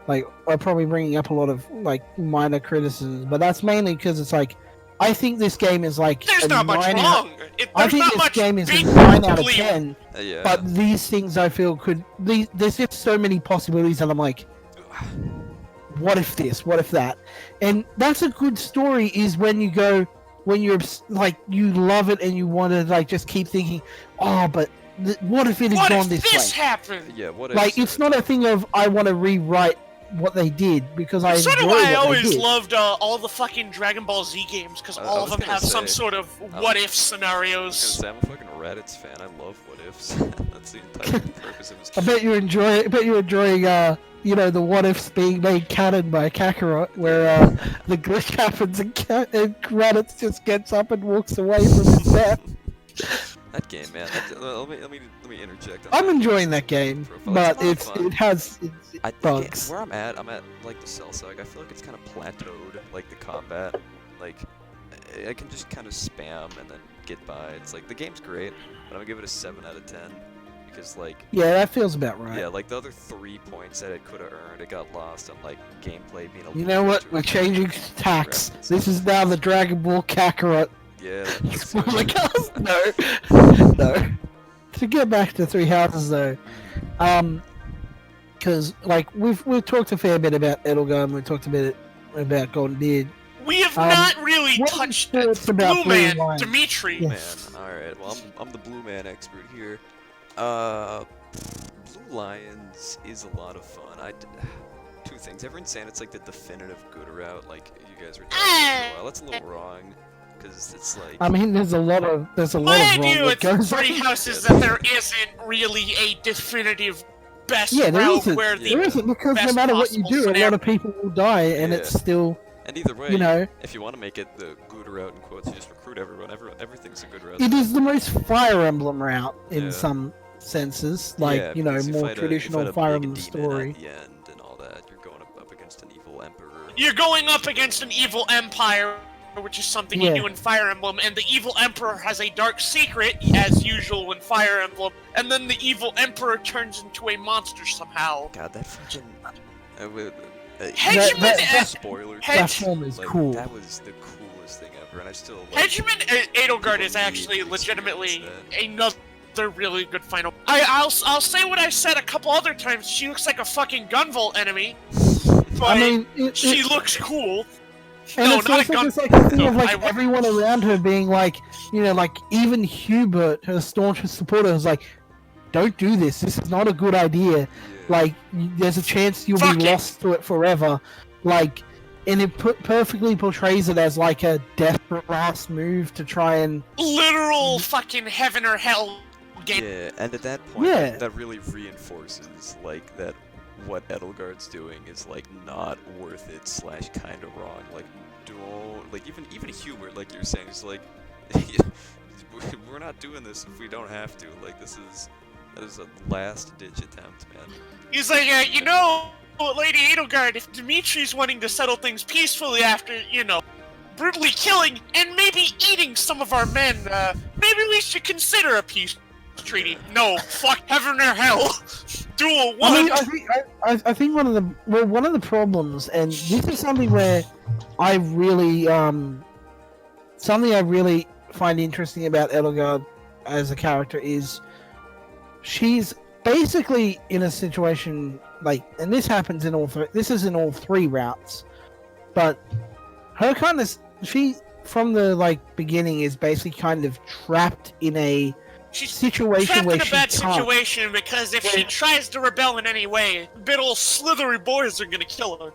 D: like I'm probably bringing up a lot of like minor criticisms, but that's mainly because it's like. I think this game is like.
C: There's not much wrong.
D: I think this game is a 9 out of 10.
A: Yeah.
D: But these things I feel there's just so many possibilities, and I'm like, what if this? What if that? And that's a good story. Is when you're like you love it and you want to like just keep thinking, oh, but what if it had gone this way?
C: What if this happened?
A: Yeah. What if?
D: Like, it's not a thing of I want to rewrite what they did because I enjoy
C: sort of
D: what
C: why I
D: they
C: always
D: did.
C: loved all the fucking Dragon Ball Z games, because all of them have some sort of what-if scenarios.
A: I'm a fucking Raditz fan. I love what-ifs. That's the entire purpose of his
D: I bet you're enjoying the what-ifs being made canon by Kakarot, where the glitch happens and Raditz just gets up and walks away from his death.
A: That game, man. Let me interject.
D: I'm enjoying that game, but it has bugs.
A: Where I'm at like the Cell Saga. I feel like it's kind of plateaued, like the combat. Like, I can just kind of spam and then get by. It's like, the game's great, but I'm gonna give it a 7 out of 10. Because, like...
D: Yeah, that feels about right.
A: Yeah, like, the other 3 points that it could have earned, it got lost on, like, gameplay being a little...
D: You know what? We're changing tacks. This is now the Dragon Ball Kakarot.
A: Yeah, that's
D: Spoiler cast? No. No. To get back to Three Houses, though, because, like, we've talked a fair bit about Edelgard, we've talked a bit about Golden Beard.
C: We have not really
D: what
C: touched
D: are your
C: the
D: thoughts about
C: Blue Man,
D: Blue Lion?
C: Dimitri.
D: Yeah.
A: Man, alright, well, I'm the Blue Man expert here. Blue Lions is a lot of fun. Two things. Everyone's saying it's like the definitive good route, like you guys were talking about for a while. That's a little wrong, because it's like...
D: I mean, there's a lot of
C: My
D: wrong
C: idea
D: that
C: with
D: goes
C: Three
D: on.
C: Houses is that there isn't really a definitive best
D: Yeah, there
C: route
D: isn't.
C: where
D: There
C: the
D: isn't, because no
C: best
D: matter what you
C: possible
D: do, a lot
C: scenario-
D: of people will die, and
A: Yeah.
D: it's still,
A: And either way,
D: you know,
A: if you want to make it the good route in quotes, you just recruit everyone. Everything's a good route.
D: it is the most Fire Emblem route in
A: Yeah.
D: some senses, like,
A: Yeah,
D: you know,
A: because you
D: more
A: fight
D: traditional
A: a
D: Fire
A: big
D: Emblem
A: demon
D: story.
A: at the end and all that. You're going up against an evil emperor.
C: You're going up against an evil empire, which is something
D: Yeah.
C: you do in Fire Emblem, and the evil emperor has a dark secret, as usual in Fire Emblem, and then the evil emperor turns into a monster somehow.
A: God, that fucking...
C: Hegemon
D: that-
A: spoiler.
C: Hedge-
D: Platform is
A: Like,
D: cool.
A: That was the coolest thing ever, and I still like...
C: Hegemon Edelgard is
A: people
C: actually
A: need to
C: legitimately
A: experience
C: another really good final. I'll say what I said a couple other times. She looks like a fucking Gunvolt enemy, but
D: I mean,
C: she looks cool.
D: and
C: No,
D: it's
C: not a
D: also
C: gun.
D: just like a thing
C: No,
D: of like
C: I would-
D: everyone around her being like, you know, like even Hubert, her staunchest supporter, was like, "Don't do this. This is not a good idea.
A: Yeah.
D: Like, there's a chance you'll
C: Fuck
D: be
C: it.
D: lost to it forever." Like, and it perfectly portrays it as like a desperate last move to try and
C: Literal fucking heaven or hell game.
A: Yeah, and at that point,
D: Yeah.
A: that really reinforces, like, that what Edelgard's doing is, like, not worth it / kinda wrong. Like, don't... Like, even Hubert, like you're saying, is like... we're not doing this if we don't have to. Like, that is a last-ditch attempt, man.
C: He's like, you know, Lady Edelgard, if Dimitri's wanting to settle things peacefully after, you know, brutally killing and maybe eating some of our men, maybe we should consider a peace treaty. No, fuck heaven or hell. Duel one.
D: I mean, I think one of the problems, and this is something where I really find interesting about Edelgard as a character is she's basically in a situation like, and this happens in all three. This is in all three routes, but her kind of she from the like beginning is basically kind of trapped in a
C: She's
D: situation
C: trapped
D: where
C: in a
D: she
C: bad
D: can't.
C: situation because if she tries to rebel in any way, big old slithery boys are gonna kill her.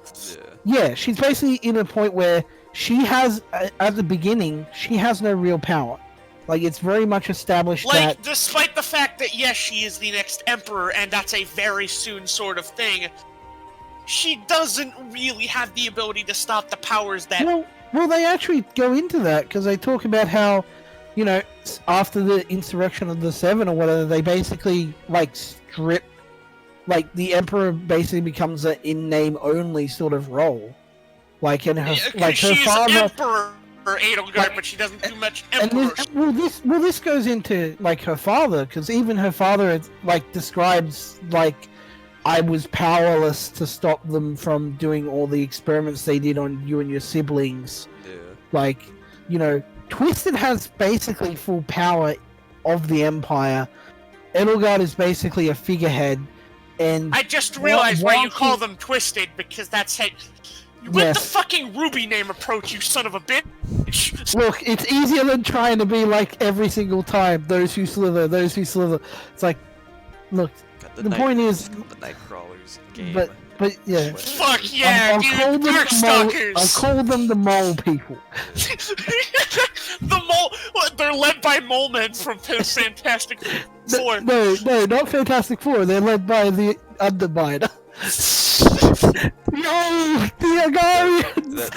A: Yeah.
D: Yeah, she's basically in a point where she has, at the beginning, she has no real power. Like, it's very much established
C: Like,
D: that...
C: despite the fact that, yes, she is the next emperor, and that's a very soon sort of thing, she doesn't really have the ability to stop the powers that...
D: Well, they actually go into that, because they talk about how, you know, after the insurrection of the Seven or whatever, they basically, like, strip... Like, the emperor basically becomes an in-name only sort of role. Like, and her,
C: Yeah,
D: like, her
C: she's
D: father...
C: Emperor Edelgard, but she doesn't do much
D: And
C: emperor.
D: this goes into like her father, because even her father like describes like, I was powerless to stop them from doing all the experiments they did on you and your siblings.
A: Yeah.
D: Like, you know, Twisted has basically full power of the Empire. Edelgard is basically a figurehead, and
C: I just realized why you
D: while
C: call
D: she-
C: them Twisted, because that's how... With
D: Yes.
C: the fucking Ruby name approach, you son of a bitch!
D: look, it's easier than trying to be like every single time those who slither, those who slither. It's like, look,
A: Got
D: the point is,
A: the Nightcrawlers game.
D: but yeah.
C: Fuck yeah,
D: I'll call
C: dude!
D: them
C: Darkstalkers!
D: I'll call them the mole people.
C: The mole... What, they're led by mole men from Fantastic Four.
D: No, not Fantastic Four. They're led by the Underminer. Yo, the Agarians!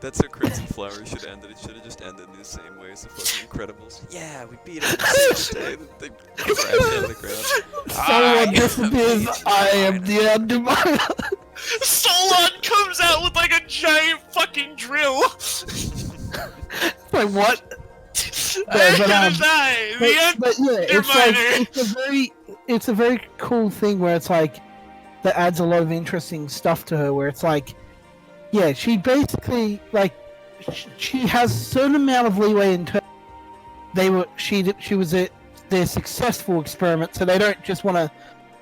A: That's how Crimson Flower should end it. It should have just ended in the same way as the fucking Incredibles. Yeah, we beat it the same day. They crash out of the ground.
D: Someone disappears. I am the Underminer.
C: Solon comes out with like a giant fucking drill. What?
D: But,
C: The
D: yeah, it's like it's a very cool thing where it's like that adds a lot of interesting stuff to her. Where it's like, yeah, she basically like she has a certain amount of leeway in terms. She was their successful experiment, so they don't just want to.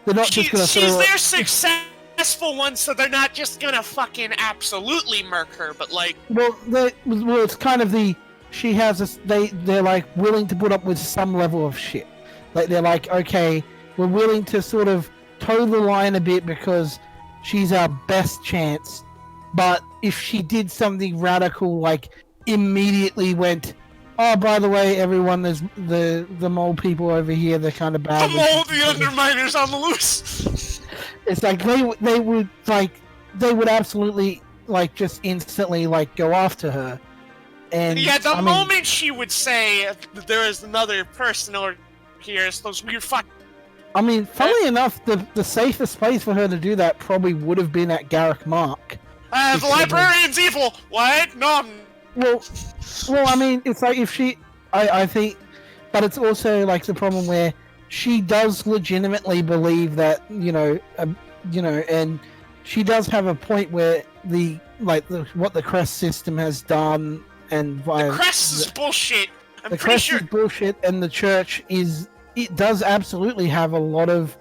D: They're not just going to.
C: She's their successful one, so they're not just gonna fucking absolutely murk her, but like.
D: Well, it's kind of the. She has they're like willing to put up with some level of shit. Like they're like, okay, we're willing to sort of toe the line a bit because she's our best chance. But if she did something radical, like immediately went, oh, by the way, everyone, there's the mole people over here, they're kind of bad.
C: The mole, the underminers on the loose.
D: It's like they would absolutely like just instantly like go after her. And
C: yeah, the moment she would say there is another person over here, it's those weird fuck.
D: I mean, funnily enough, the safest place for her to do that probably would have been at Garrick Mark.
C: The librarian's evil. What? No.
D: Well, I mean, it's like if she, I think, but it's also like the problem where she does legitimately believe that and she does have a point where what the crest system has done. And
C: the crest is bullshit.
D: The crest is bullshit, and the church does absolutely have a lot of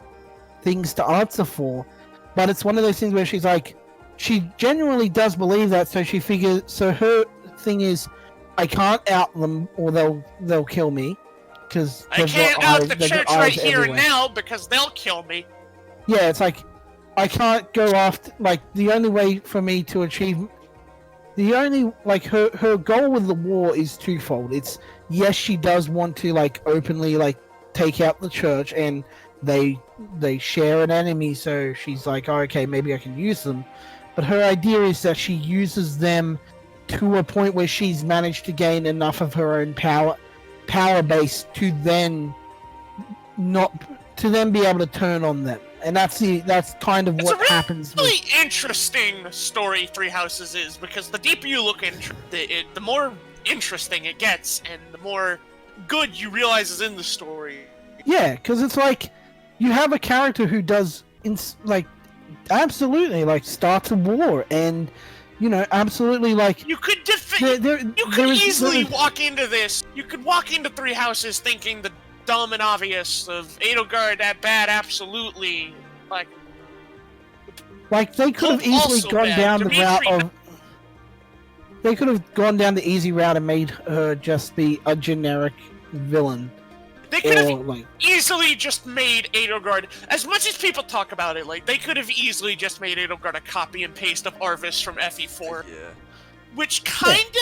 D: things to answer for. But it's one of those things where she's like, she genuinely does believe that, so she figures. So her thing is, I can't out them, or they'll kill me, because
C: I can't out the church right here and now because they'll kill me.
D: Yeah, it's like I can't go after. Like the only way for me to achieve. The only, like, her goal with the war is twofold. It's, yes, she does want to, like, openly, like, take out the church, and they share an enemy, so she's like, oh, okay, maybe I can use them. But her idea is that she uses them to a point where she's managed to gain enough of her own power base to then be able to turn on them. And that's kind of what happens.
C: It's a really interesting story Three Houses is, because the deeper you look into it, the more interesting it gets, and the more good you realize is in the story.
D: Yeah, because it's like you have a character who does absolutely like starts a war, and absolutely like
C: you could easily walk into this. You could walk into Three Houses thinking the dumb and obvious of Edelgard that bad, absolutely. Like
D: they could have easily gone down the route of. They could have gone down the easy route and made her just be a generic villain.
C: They could have easily just made Edelgard, as much as people talk about it, like they could have easily just made Edelgard a copy and paste of Arvis from FE4. Yeah. Which kinda.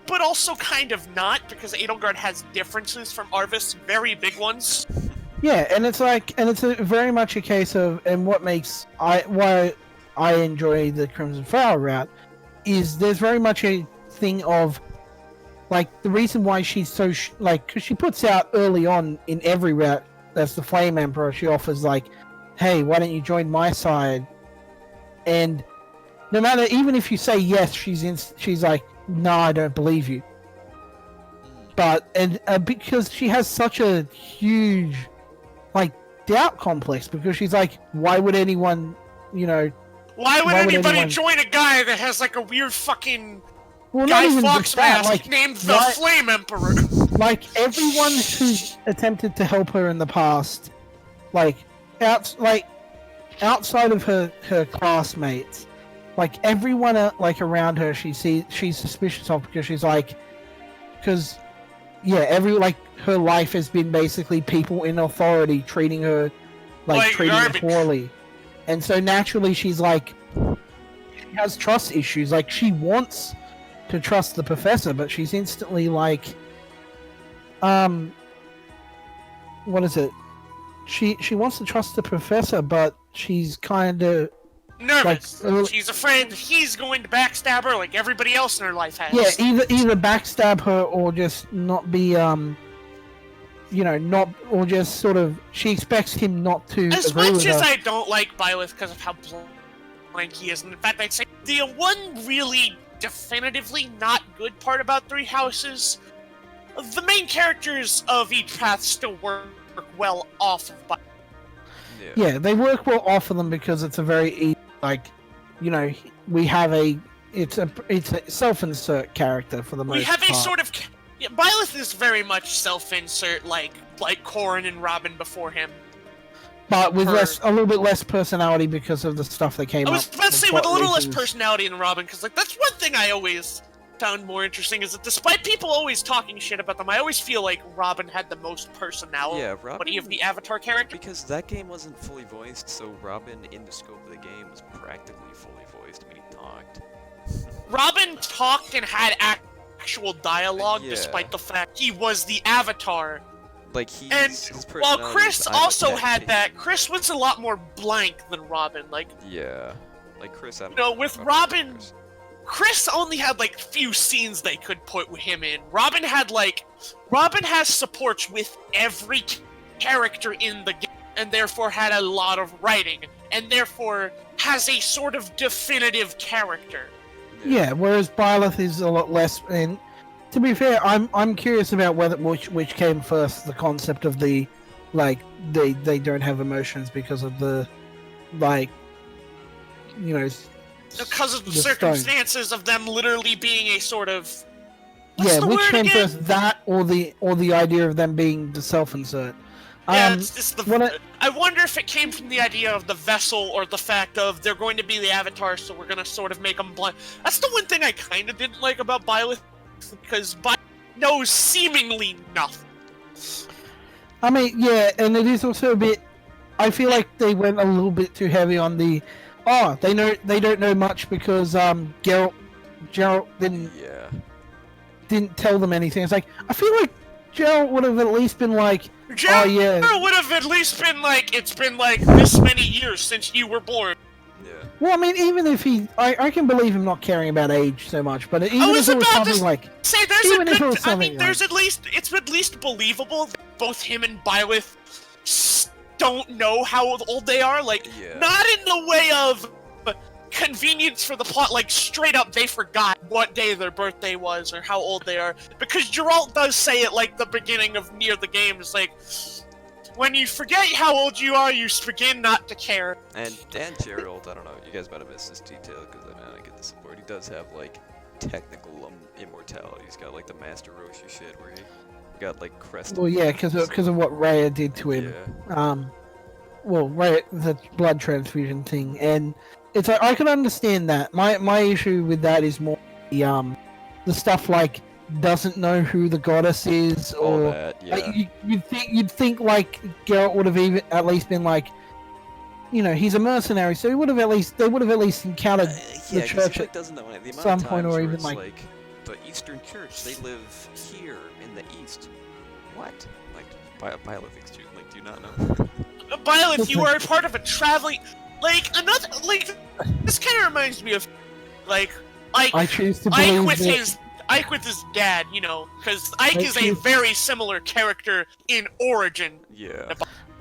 C: But also kind of not, because Edelgard has differences from Arvis, very big ones.
D: Yeah, and it's very much a case of, and what makes why I enjoy the Crimson Flower route is there's very much a thing of, like, the reason why she's so because she puts out early on in every route that's the Flame Emperor, she offers like, hey, why don't you join my side? And no matter, even if you say yes, she's like, no, I don't believe you. But because she has such a huge doubt complex, because she's like, why would anyone
C: why would anybody join a guy that has like a weird fucking Guy Fawkes mask named the Flame Emperor?
D: Like everyone who's attempted to help her in the past, outside of her classmates, like everyone around her, she's suspicious of, because she's like, her life has been basically people in authority treating her treating her poorly, and so naturally she's like, she has trust issues. Like she wants to trust the professor, but she's instantly like, what is it? She wants to trust the professor, but she's kind of
C: nervous. She's afraid he's going to backstab her like everybody else in her life has.
D: Yeah, either backstab her or just not be or just sort of, she expects him not to agree with her.
C: As much as I don't like Byleth because of how blank he is, and in fact I'd say the one really definitively not good part about Three Houses, the main characters of each path still work well off of Byleth.
D: Yeah, they work well off of them because it's a very easy, we have it's a self-insert character for the most part.
C: We have a sort of... Yeah, Byleth is very much self-insert, like Corrin and Robin before him.
D: But with a little bit less personality because of the stuff that came up.
C: I was about to say with a little less personality than Robin, because that's one thing I always found more interesting, is that despite people always talking shit about them, I always feel like Robin had the most personality of the Avatar character.
A: Because that game wasn't fully voiced, so Robin, in the scope of the game, was practically fully voiced. I mean, he talked.
C: Robin talked and had actual dialogue, despite the fact he was the Avatar.
A: Like,
C: while Chris also had that, Chris was a lot more blank than Robin.
A: Yeah. Like, Chris,
C: with Robin... Chris only had, few scenes they could put him in. Robin has supports with every character in the game, and therefore had a lot of writing, and therefore has a sort of definitive character.
D: Yeah, whereas Byleth is a lot less, and to be fair, I'm curious about which came first, the concept of the, they don't have emotions because of the,
C: because of the circumstances of them literally being a sort of...
D: which came first, that or the idea of them being the self-insert?
C: Yeah, it's just I wonder if it came from the idea of the vessel or the fact of they're going to be the Avatar, so we're going to sort of make them blind. That's the one thing I kind of didn't like about Byleth, because Byleth knows seemingly nothing.
D: I mean, yeah, and it is also a bit... I feel like they went a little bit too heavy on the... they don't know much because Geralt didn't tell them anything. It's like, I feel like Geralt would have at least been like,
C: Geralt would have at least been like, it's been this many years since you were born.
A: Yeah.
D: Well, I mean, even if I can believe him not caring about age so much, but even if it was something like,
C: it's at least believable that both him and Byleth don't know how old they are, not in the way of convenience for the plot, straight up they forgot what day their birthday was or how old they are, because Geralt does say it the beginning of near the game, is when you forget how old you are, you begin not to care.
A: And Geralt, I don't know, you guys might have missed this detail, because I get the support, he does have technical immortality. He's got the Master Roshi shit where he got crest.
D: Well, yeah, because of what Rhea did to him.
A: Yeah.
D: Rhea, the blood transfusion thing, and it's I can understand that. My issue with that is more the stuff doesn't know who the goddess is, or
A: all that, yeah.
D: You'd think Geralt would have even at least been he's a mercenary, so they would have at least encountered the church at some point, or even
A: the Eastern Church, they live here in the East. What? Byleth, excuse me, do you not know?
C: Byleth, you are part of a traveling... this kind of reminds me of,
D: I choose to believe
C: Ike with his dad, because Ike is a very similar character in origin.
A: Yeah.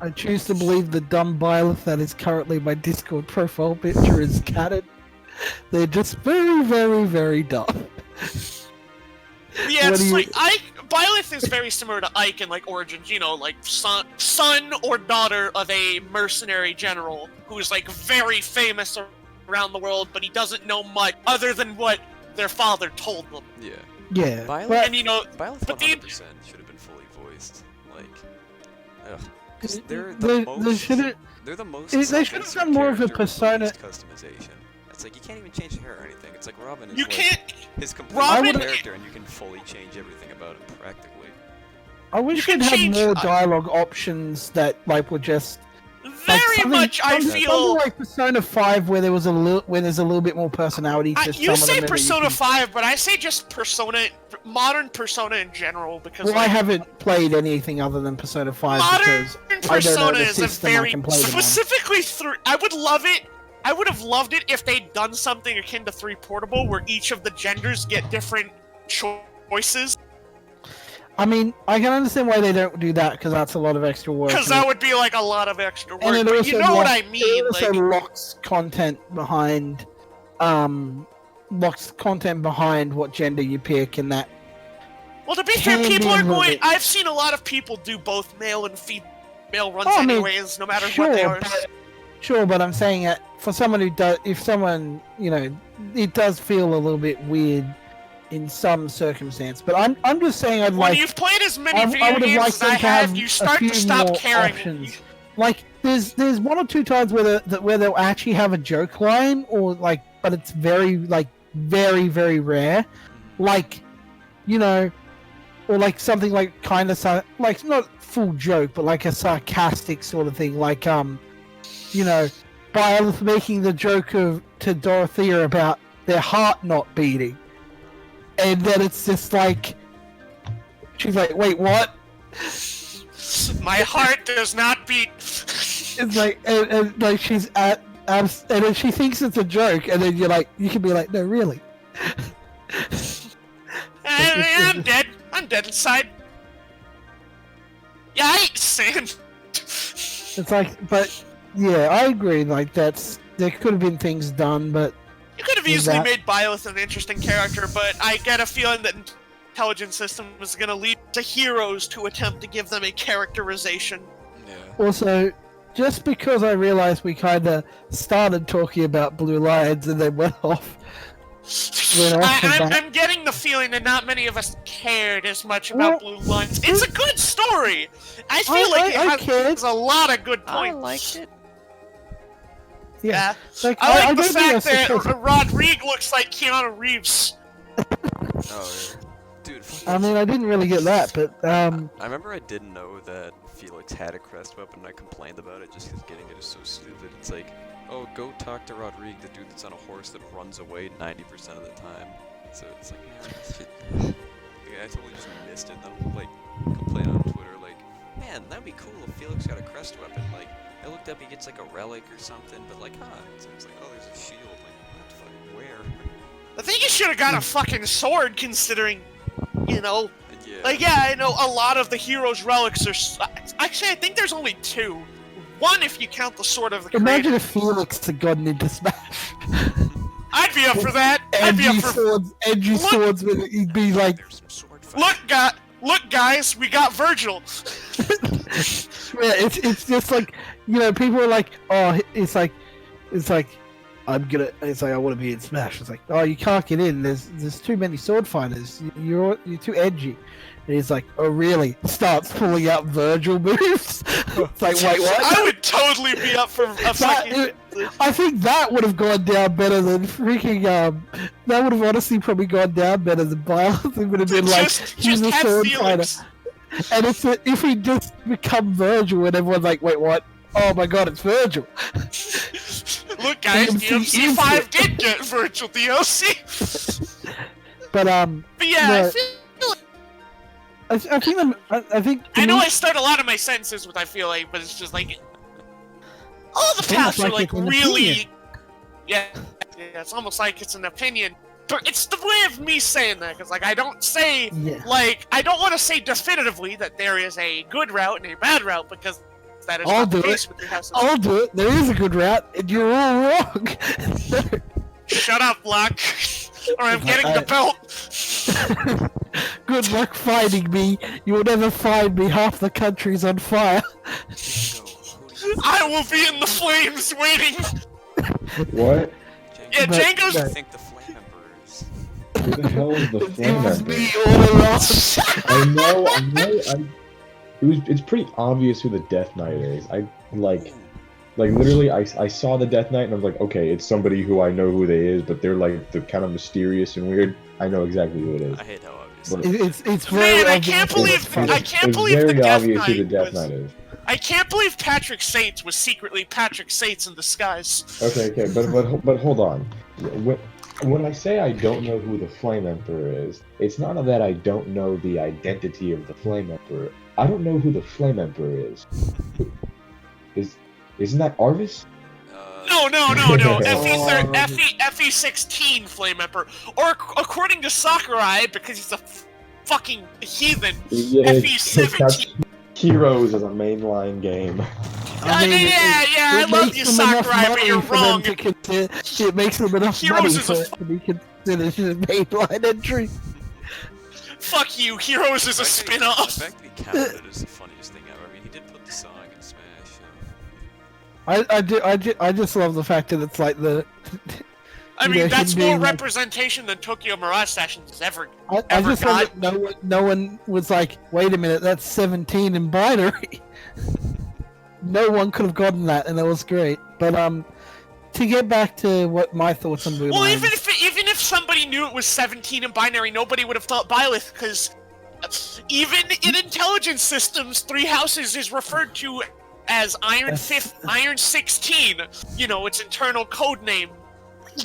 D: I choose to believe the dumb Byleth that is currently my Discord profile picture is canon. They're just very, very, very dumb.
C: Yeah, Byleth is very similar to Ike in origins, son or daughter of a mercenary general who's very famous around the world, but he doesn't know much other than what their father told them.
A: Yeah.
D: Yeah.
A: Byleth, Byleth 100% should have been fully voiced. Because they're the most.
D: They should have done more of a persona
A: customization. It's you can't even change the hair or anything. It's Robin is his complete character, and you can fully change everything about him practically.
D: I wish they'd had more dialogue options that were just
C: very much. I feel
D: like Persona 5, where there's a little bit more personality to
C: you say Persona 5, but I say just modern Persona in general, because
D: I haven't played anything other than Persona 5
C: modern
D: because
C: Persona
D: I don't know the
C: is a very specifically I would love it. I would have loved it if they'd done something akin to 3 Portable, where each of the genders get different choices.
D: I mean, I can understand why they don't do that, because that's a lot of extra work.
C: Because that would be a lot of extra work, but you know what I mean.
D: It also locks content behind what's content behind what gender you pick, and that.
C: Well, to be fair,
D: Can
C: people
D: be a
C: are
D: little
C: going.
D: bit-
C: I've seen a lot of people do both male and female runs,
D: Oh, I mean,
C: anyways, no matter what they are.
D: Sure, but I'm saying that for someone who does, if someone, it does feel a little bit weird in some circumstance. But I'm just saying I'd
C: When
D: like.
C: you've played as many
D: I
C: video
D: would have
C: games
D: liked
C: as
D: them
C: I
D: to have
C: have, you
D: a
C: start
D: few
C: to stop
D: more
C: caring.
D: options. Like there's one or two times where they'll actually have a joke line, or like, but it's very very rare, like, or like something like kind of like not full joke, but like a sarcastic sort of thing, like Byleth making the joke to Dorothea about their heart not beating, and then it's just like she's like, wait, what?
C: My heart does not beat.
D: It's like, and like she's and then she thinks it's a joke, and then you can be like, no, really.
C: I'm dead. I'm dead inside. Yikes!
D: It's like, but yeah, I agree. Like there could have been things done, but
C: You could have
D: Is
C: easily
D: that-
C: made Byleth an interesting character, but I get a feeling that intelligence system is going to lead to heroes to attempt to give them a characterization.
A: Yeah.
D: also just because I realized we kind of started talking about Blue Lions and then went off.
C: I'm getting the feeling that not many of us cared as much about Blue Lions. It's a good story. I feel like
D: I
C: it
D: cared.
C: has a lot of good
A: I
C: points.
A: liked it.
D: Yeah. Like,
C: I like the
D: don't think
C: fact that
D: that's the case.
C: Rodrigue looks like Keanu Reeves.
A: Oh, yeah. Dude.
D: I mean, I didn't really get that, but
A: I remember I didn't know that Felix had a crest weapon, and I complained about it just because getting it is so stupid. It's like, oh, go talk to Rodrigue, the dude that's on a horse that runs away 90% of the time. So it's like, man, this shit. Yeah, I totally just missed it. And I'm like, complaining on Twitter, like, man, that'd be cool if Felix got a crest weapon. Like, I looked up, he gets like a relic or something, but like, so it's like, oh, there's a shield. Like, what the fuck? Where?
C: I think he should have got a fucking sword, considering,
A: Yeah.
C: Like, yeah, I know a lot of the heroes' relics are. Actually, I think there's only two. One, if you count the Sword of the
D: imagine
C: Creator.
D: if Felix had gotten into Smash.
C: I'd be up for that. I'd be up for.
D: Edgy
C: Look-
D: swords, but he'd be like,
A: There's some sword fighting.
C: Look, guys, we got Virgil.
D: yeah, it's just like, people are like, oh, it's like, it's like I want to be in Smash. It's like, oh, you can't get in. There's too many sword fighters. You're too edgy. And he's like, oh, really? Starts pulling out Virgil moves. It's like, wait, what?
C: I would totally be up for a fucking.
D: I think that would have gone down better than freaking that would have honestly probably gone down better than Byleth. It would have been like, he's a
C: have
D: sword
C: Felix.
D: fighter. And if he just become Virgil and everyone's like, wait, what? Oh my god, it's Virgil.
C: Look, guys,
D: DMC
C: DMC 5 did get Virgil DLC.
D: But
C: yeah,
D: no,
C: I feel like,
D: I think
C: I know I start a lot of my sentences with I feel like, but it's just like all the paths are
D: like
C: like
D: it's an
C: really.
D: opinion.
C: Yeah, it's almost like it's an opinion. But it's the way of me saying that, because like I don't say
D: Yeah.
C: like I don't want to say definitively that there is a good route and a bad route, because that is
D: I'll
C: not the
D: do
C: case
D: it.
C: with your houses.
D: I'll do it. There is a good route, and you're all wrong.
C: Shut up, Locke, or I'm getting the belt.
D: Good luck finding me. You will never find me. Half the country's on fire.
C: I will be in the flames waiting.
B: What?
C: Yeah,
D: But-
C: Django's.
A: I think the Flame Emperor is.
B: Who the hell is the
D: It
B: Flame
D: was
B: Emperor?
D: me all along.
B: It's pretty obvious who the Death Knight is. Like literally, I saw the Death Knight and I was like, okay, it's somebody who I know who they is, but they're like they're kind of mysterious and weird. I know exactly who it is.
A: I hate how obvious.
B: But-
D: It's very
C: Man, I
D: obvious
C: can't
D: who
C: believe-
D: it's from.
C: I can't
B: it's
C: believe the
B: very
C: Death
B: obvious who the
C: Knight
B: Death
C: was-
B: Knight is.
C: I can't believe Patrick Sates was secretly Patrick Sates in disguise.
B: Okay, but hold on. When I say I don't know who the Flame Emperor is, it's not that I don't know the identity of the Flame Emperor. I don't know who the Flame Emperor is. Isn't that Arvis?
C: No. FE16 Flame Emperor, or according to Sakurai, because he's a fucking heathen.
B: Yeah,
C: FE17.
B: Heroes is a mainline game.
D: I mean,
C: I love you,
D: makes them enough
C: Sakurai, but
D: money
C: you're
D: for them
C: wrong.
D: to consider. It makes them enough
C: Heroes
D: money
C: is
D: for
C: a
D: it to be considered as a mainline entry.
C: Fuck you, Heroes is a
A: The
C: spin-off.
A: fact that he counted it is the funniest thing ever. I mean, he did put the song in Smash.
D: I just love the fact that it's like the.
C: I
D: you
C: mean,
D: know,
C: that's
D: him
C: more
D: being like-
C: representation than Tokyo Mirage Sessions has ever.
D: I
C: ever
D: just love
C: got.
D: that no one was like, wait a minute, that's 17 in binary. No one could have gotten that, and that was great. But to get back to what my thoughts on Blue
C: Well,
D: Line,
C: even if somebody knew it was 17 in binary, nobody would have thought Byleth, because even in intelligence systems, Three Houses is referred to as Iron 16. You know, its internal code name.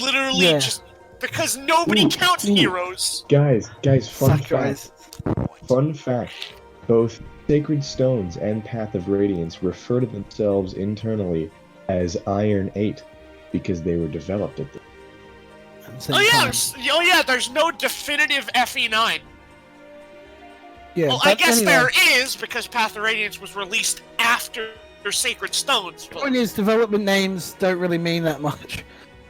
C: Literally,
D: Yeah.
C: just because nobody counts heroes.
B: Guys, fun
D: Sakurais.
B: fact. Fun fact. Both Sacred Stones and Path of Radiance refer to themselves internally as Iron 8 because they were developed at the
D: Same
C: Oh
D: time.
C: yeah, there's no definitive FE9.
D: Yeah,
C: Well, I
D: but
C: guess
D: anyway,
C: there is, because Path of Radiance was released after Sacred Stones.
D: the
C: But
D: point is, development names don't really mean that much.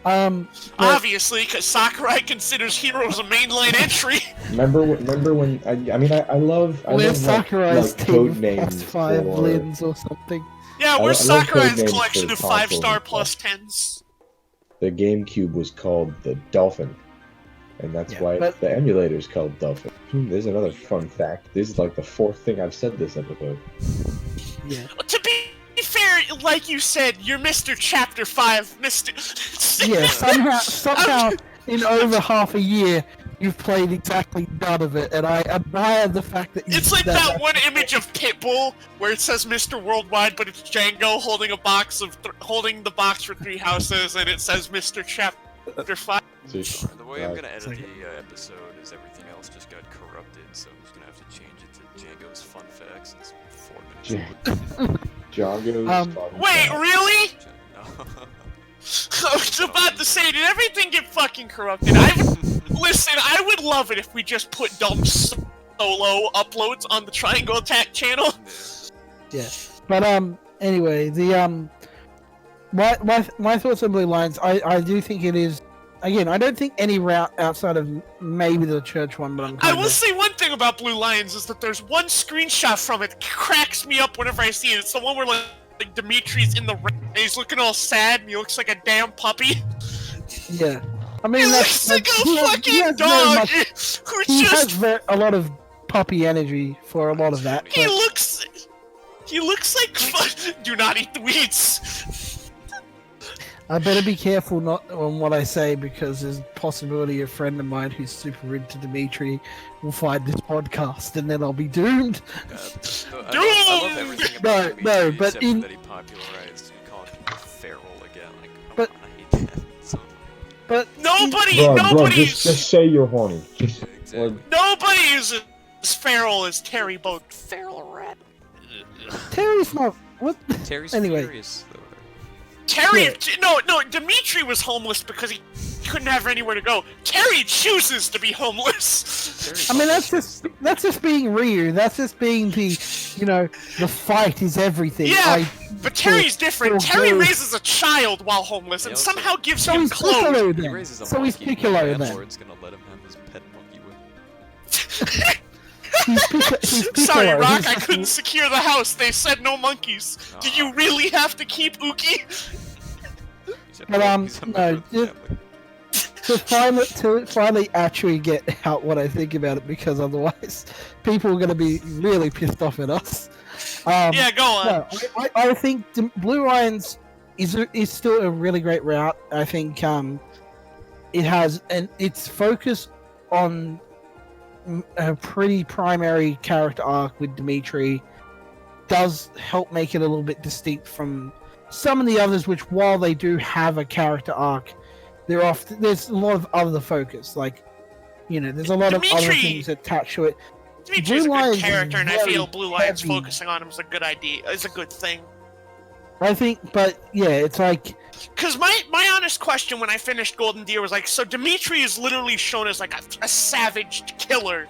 D: But-
C: obviously, because Sakurai considers Heroes a mainline entry.
B: Remember when I love
D: Where's Sakurai's
B: like
D: team
B: code
D: of
B: names
D: +5
B: for
D: wins or something?
C: Yeah,
B: I
C: where's
B: love code
C: Sakurai's
B: names
C: collection
B: for
C: of
B: consoles
C: 5-star
B: and
C: plus
B: stuff.
C: 10s?
B: the GameCube was called the Dolphin, and that's
D: Yeah,
B: why
D: but-
B: the emulator is called Dolphin. There's another fun fact. This is like the fourth thing I've said this episode.
D: Yeah.
C: To be fair, like you said, you're Mr. Chapter 5, Mr.
D: Yeah, somehow, in over half a year, you've played exactly none of it, and I admire the fact that you
C: It's like that one image of Pitbull where it says Mr. Worldwide, but it's Django holding a box of holding the box for Three Houses, and it says Mr. Chapter 5.
B: See,
A: The way I'm
B: right.
A: gonna edit
D: Like-
A: the episode is everything else just got corrupted, so I'm just gonna have to change it to Django's Fun Facts. It's 4 minutes.
B: Django's
D: Um,
B: fun
C: Wait,
B: fact.
C: really?
A: No.
C: I was about to say, did everything get fucking corrupted? Listen, I would love it if we just put dumb solo uploads on the Triangle Attack channel.
D: Yeah. But anyway, the my thoughts on Blue Lines, I do think it is, again, I don't think any route outside of maybe the church one, but I'm
C: I
D: kind
C: will
D: of,
C: say one thing about Blue Lions is that there's one screenshot from it that cracks me up whenever I see it. It's the one where like Dimitri's in the rain and he's looking all sad and he looks like a damn puppy.
D: yeah. I mean,
C: He
D: that's,
C: looks like
D: that's-
C: a
D: he has
C: fucking
D: very
C: dog
D: much-
C: who
D: he has
C: just
D: a lot of puppy energy for a lot of that.
C: he
D: but-
C: looks like do not eat the weeds.
D: I better be careful not on what I say because there's a possibility a friend of mine who's super into Dimitri will find this podcast and then I'll be doomed.
A: I love everything about Dimitri,
D: No, but
A: except
D: in-
A: that he popularized calling people feral again. Like, come
D: But-
A: on, I hate that. So,
D: But
B: Bro,
C: Nobody's
B: just say you're horny. Just,
A: exactly.
C: nobody is as feral as Terry Boat. Feral rat.
D: Terry's not. What?
A: Terry's
D: Anyway.
A: furious, though.
C: Terry,
D: Yeah.
C: no, Dimitri was homeless because he couldn't have anywhere to go. Terry chooses to be homeless.
A: Terry's
D: I mean,
A: homeless.
D: that's just being Ryu. That's just being the, the fight is everything.
C: Yeah, but Terry's different.
D: feel
C: Terry
D: good.
C: raises a child while homeless and
A: Yeah, also-
C: somehow gives
D: So
C: him
D: he's
C: clothes.
D: Piccolo
A: He
D: then.
A: raises a
D: So he's
A: monkey,
D: Piccolo
A: the
D: then.
A: landlord's gonna let him have his pet monkey with.
D: He's Piccolo.
C: Sorry, Rock,
D: He's
C: I
D: just-
C: couldn't secure the house. They said no monkeys. Do you really have to keep Uki?
A: He's a-
D: But,
A: he's a
D: no,
A: member of the
D: just-
A: family.
D: to finally actually get out what I think about it, because otherwise people are going to be really pissed off at us.
C: Yeah, go on.
D: No, I think Blue Lions is still a really great route. I think it has its focus on a pretty primary character arc with Dimitri does help make it a little bit distinct from some of the others, which while they do have a character arc, there's a lot of other focus. Like, there's a lot of other
C: Dimitri-
D: things attached to it.
C: Dimitri's a
D: Blue Lions
C: good
D: is
C: character, and I
D: very
C: feel Blue Lions
D: heavy.
C: focusing on him is a good idea. Is a good thing.
D: I think, but yeah, it's like,
C: Because my honest question when I finished Golden Deer was like, so Dimitri is literally shown as like a savage killer.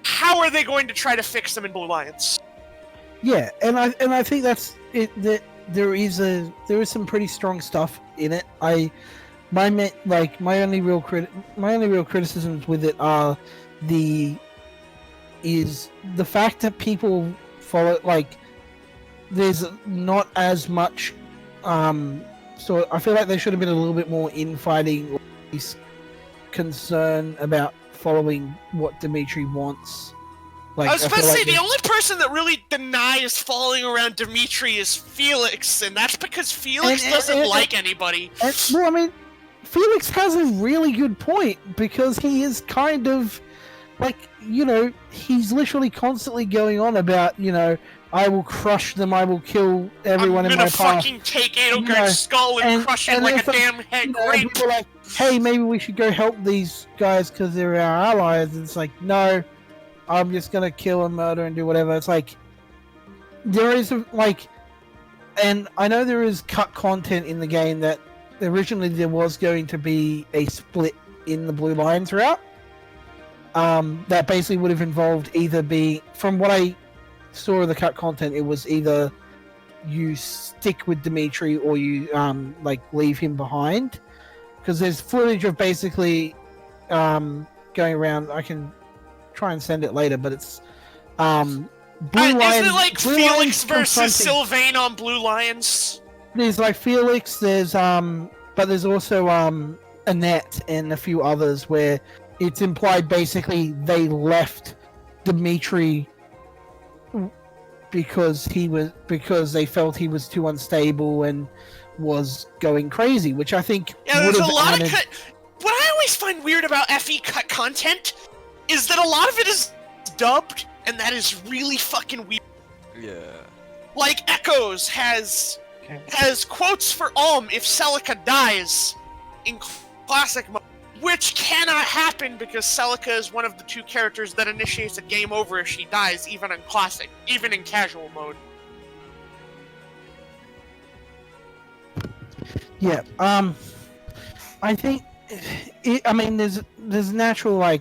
C: How are they going to try to fix him in Blue Lions?
D: Yeah, and I think that's it. That there is some pretty strong stuff in it. My only real criticisms with it are the fact that people follow, like, there's not as much so I feel like there should have been a little bit more infighting, or at least concern about following what Dimitri wants. Like,
C: I was about to say,
D: like
C: the only person that really denies following around Dimitri is Felix, and that's because Felix doesn't like anybody.
D: Well, I mean, Felix has a really good point, because he is kind of like, he's literally constantly going on about, I will crush them, I will kill everyone in my path.
C: I'm gonna fucking take Edelgard's skull and crush it like a damn head grape.
D: People are like, hey, maybe we should go help these guys because they're our allies. And it's like, no, I'm just gonna kill and murder and do whatever. It's like, there is and I know there is cut content in the game that originally there was going to be a split in the Blue Lions route. That basically would have involved either from what I saw of the cut content, it was either you stick with Dimitri or you leave him behind, because there's footage of basically going around. I can try and send it later, but it's Blue Lions.
C: Isn't it like
D: Blue
C: Felix
D: Lions
C: versus Sylvain on Blue Lions?
D: There's like Felix, there's but there's also Annette and a few others where it's implied basically they left Dimitri because they felt he was too unstable and was going crazy, which I think
C: there's a lot of cut. What I always find weird about FE cut content is that a lot of it is dubbed, and that is really fucking weird.
A: Yeah.
C: Like Echoes has quotes for if Celica dies in classic mode, which cannot happen because Celica is one of the two characters that initiates a game over if she dies, even in classic, even in casual mode.
D: Yeah, I think there's natural, I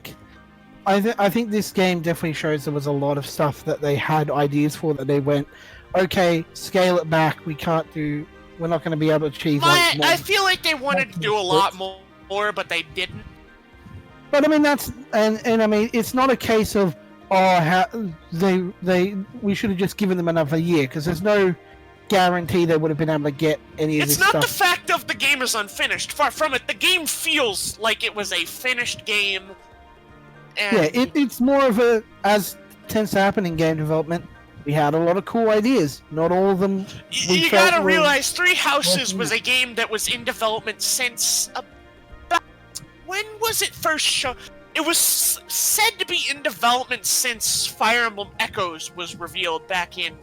D: think this game definitely shows there was a lot of stuff that they had ideas for that they went, okay, scale it back. We're not going to be able to achieve.
C: I feel like they wanted to do a lot more, but they didn't.
D: But I mean, and I mean, it's not a case of we should have just given them another year, because there's no guarantee they would have been able to get any of this stuff.
C: It's not the fact of the game is unfinished. Far from it. The game feels like it was a finished game. And
D: yeah, it's more of as tends to happen in game development. We had a lot of cool ideas. Not all of them.
C: You gotta realize, Three Houses was a game that was in development since about... When was it first shown? It was said to be in development since Fire Emblem Echoes was revealed back in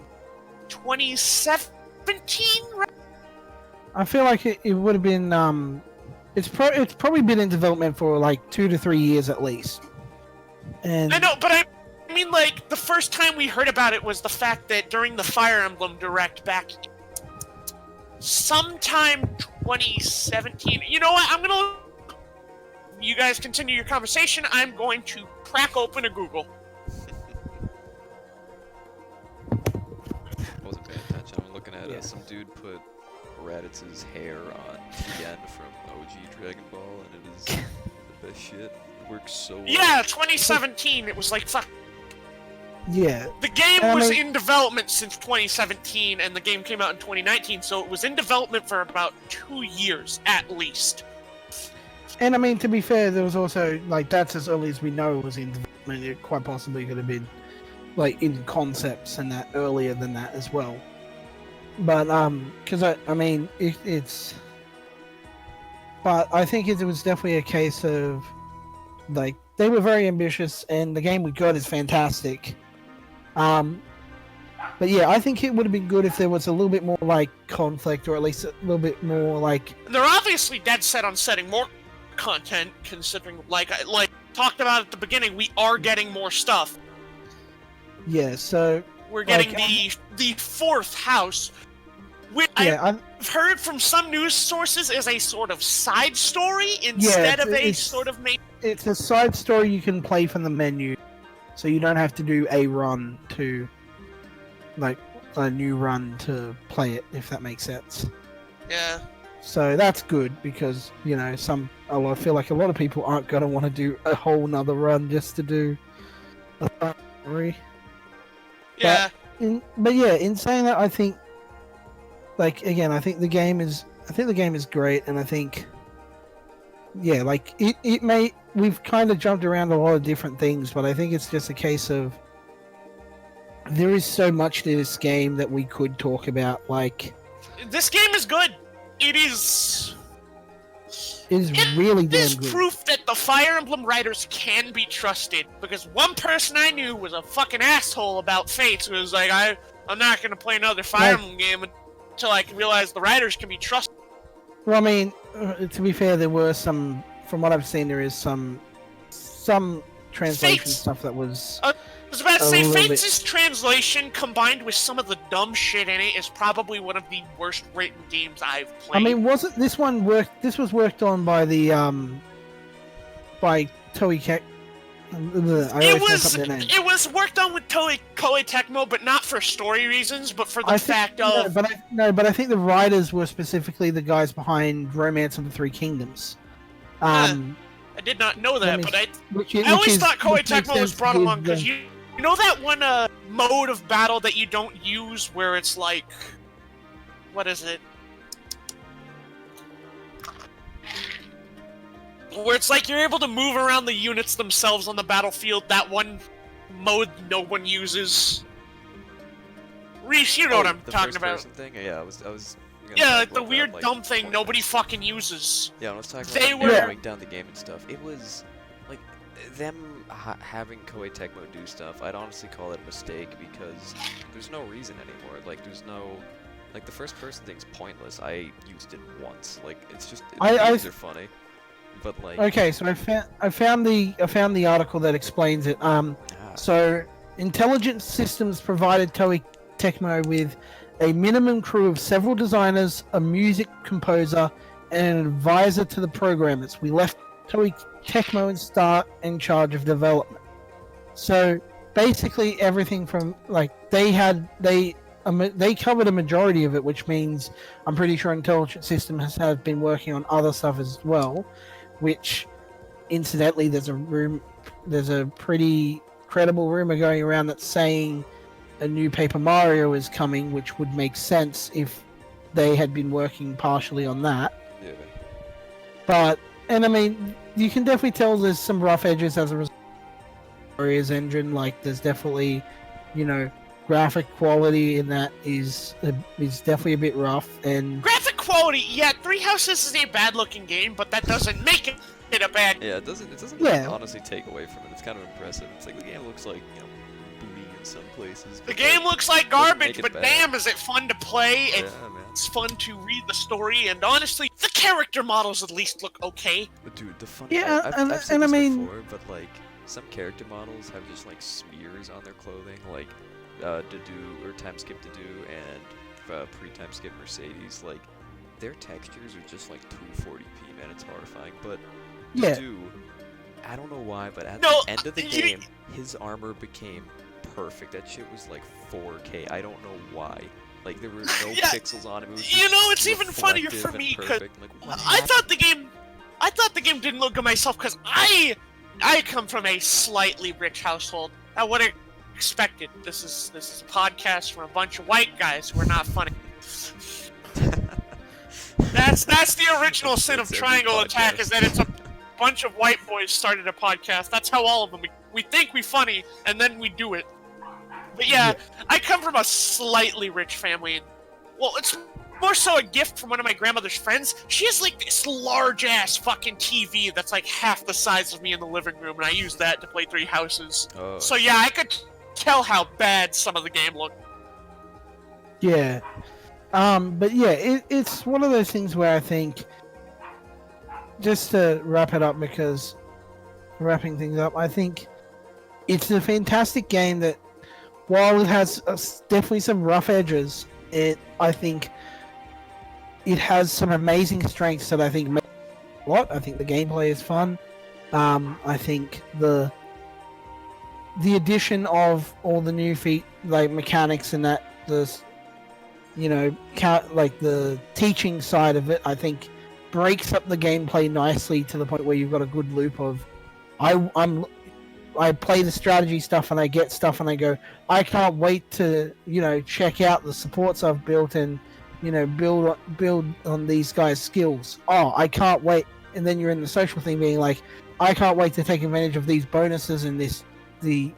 C: 2017, right?
D: I feel like it would have been... It's probably been in development for like 2 to 3 years at least. And
C: I know, but I mean, like, the first time we heard about it was the fact that during the Fire Emblem Direct back sometime 2017. You know what? You guys continue your conversation. I'm going to crack open a Google.
A: I wasn't paying attention. I'm looking at some dude put Raditz's hair on Tien from OG Dragon Ball, and it is the best shit. It works so well.
C: Yeah, 2017. It was like, fuck.
D: Yeah.
C: The game was in development since 2017, and the game came out in 2019, so it was in development for about 2 years, at least.
D: And I mean, to be fair, there was also, like, that's as early as we know it was in development. It quite possibly could have been, like, in concepts and that earlier than that as well. But, because I mean, it's... But I think it was definitely a case of, like, they were very ambitious, and the game we got is fantastic. But yeah, I think it would have been good if there was a little bit more, like, conflict, or at least a little bit more, like...
C: They're obviously dead set on setting more content, considering, like talked about at the beginning, we are getting more stuff.
D: Yeah, so...
C: We're getting the fourth house, which I've heard from some news sources is a sort of side story instead of a sort of main...
D: It's a side story you can play from the menu, so you don't have to do a run to, like, a new run to play it, if that makes sense.
C: Yeah.
D: So that's good because I feel like a lot of people aren't gonna want to do a whole nother run just to do a story.
C: Yeah.
D: But in saying that, I think, I think the game is great, and I think, we've kind of jumped around a lot of different things, but I think it's just a case of there is so much to this game that we could talk about.
C: This game is good. It is
D: really
C: It is
D: damn good.
C: proof that the Fire Emblem writers can be trusted, because one person I knew was a fucking asshole about Fates, who was like, I'm not gonna play another Fire Emblem game until I can realize the writers can be trusted.
D: Well, I mean, to be fair, there were some, from what I've seen, there is some translation
C: Fates.
D: stuff that was...
C: I was about to
D: A
C: say,
D: little
C: Fates' translation, combined with some of the dumb shit in it, is probably one of the worst written games I've played.
D: I mean, wasn't this one worked? This was worked on by the by Toei Tech.
C: It was worked on with Koei Tecmo, but not for story reasons, but for the fact of...
D: But I think the writers were specifically the guys behind Romance of the Three Kingdoms.
C: I did not know that, but I always thought Koei Tecmo was brought along, because you know that one mode of battle that you don't use, where it's like... What is it? Where it's like you're able to move around the units themselves on the battlefield. That one mode no one uses. Reese, you know what I'm talking about.
A: Thing? Yeah, I was.
C: Yeah, like the weird dumb thing nobody fucking uses.
A: Yeah, I was talking
C: They
A: about
C: were
A: narrowing down the game and stuff. It was like them having Koei Tecmo do stuff. I'd honestly call it a mistake, because there's no reason anymore. Like, there's no. Like, the first person thing's pointless. I used it once. Like, it's just games are funny. But like,
D: okay, so I found the article that explains it. So intelligence systems provided Toei Tecmo with a minimum crew of several designers, a music composer, and an advisor to the programmers. We left Toei Tecmo and Start in charge of development. So basically everything from they covered a majority of it, which means I'm pretty sure Intelligent Systems have been working on other stuff as well. Which, incidentally, there's a pretty credible rumor going around that's saying a new Paper Mario is coming, which would make sense if they had been working partially on that.
A: Yeah.
D: And I mean, you can definitely tell there's some rough edges as a result of Warrior's engine. Like, there's definitely, graphic quality in that is definitely a bit rough. And
C: graphic quality, yeah, Three Houses is a bad-looking game, but that doesn't make it a bad.
A: Yeah, it doesn't honestly take away from it. It's kind of impressive. It's like the game looks like booty in some places.
C: The game looks like garbage, but
A: bad.
C: damn, is it fun to play?
A: Yeah, man.
C: It's fun to read the story, and honestly, the character models at least look okay.
A: But dude, the fun.
D: Yeah,
A: I've seen
D: and
A: this
D: I mean,
A: before, but like some character models have just like smears on their clothing, like Dedue or Time Skip Dedue and pre-Time Skip Mercedes. Like their textures are just like 240p, man. It's horrifying. But Dedue, I don't know why, but at the end of the game, his armor became perfect. That shit was like 4K. I don't know why. Like there were no pixels on him. It was just
C: it's even funnier for me because
A: like,
C: I thought the game didn't look good myself, because I come from a slightly rich household. I would have expected. This is a podcast from a bunch of white guys who are not funny. That's the original sin of Triangle Attack, is that it's a bunch of white boys started a podcast. That's how all of them. We think we funny, and then we do it. But yeah, I come from a slightly rich family, and well, it's more so a gift from one of my grandmother's friends. She has like this large-ass fucking TV that's like half the size of me in the living room, and I use that to play Three Houses.
A: Oh.
C: So yeah, I could tell how bad some of the game looked.
D: Yeah. But yeah, it's one of those things where I think, just to wrap it up, because wrapping things up, I think it's a fantastic game that, while it has definitely some rough edges, I think it has some amazing strengths that I think make a lot. I think the gameplay is fun. I think the addition of all the new mechanics and that, you know, like the teaching side of it, I think breaks up the gameplay nicely to the point where you've got a good loop of I play the strategy stuff and I get stuff and I go, I can't wait to, you know, check out the supports I've built and, you know, build on these guys' skills. Oh, I can't wait. And then you're in the social thing being like, I can't wait to take advantage of these bonuses and the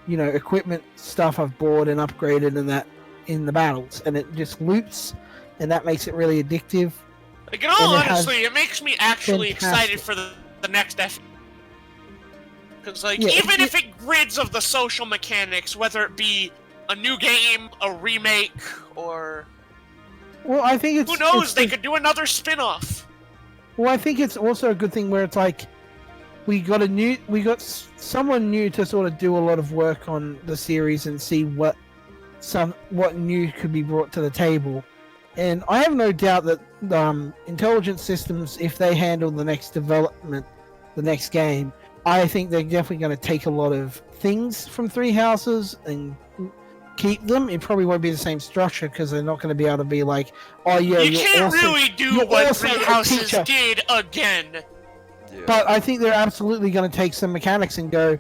D: you know, equipment stuff I've bought and upgraded and that in the battles. And it just loops and that makes it really addictive.
C: Like, in all
D: And it
C: honesty, it makes me actually
D: fantastic-
C: excited for the next F. Because, like,
D: Yeah,
C: even if it grids of the social mechanics, whether it be a new game, a remake, or
D: Well, I think it's
C: who knows,
D: it's
C: they
D: the-
C: could do another spin-off.
D: Well, I think it's also a good thing where it's like we got someone new to sort of do a lot of work on the series and see what new could be brought to the table. And I have no doubt that intelligent systems, if they handle the next development, the next game, I think they're definitely going to take a lot of things from Three Houses and keep them. It probably won't be the same structure because they're not going to be able to be like, oh yeah,
C: you
D: you're
C: can't
D: also,
C: really do
D: you're
C: what
D: also
C: Three
D: a
C: Houses
D: teacher.
C: did again.
A: Yeah.
D: But I think they're absolutely going to take some mechanics and go,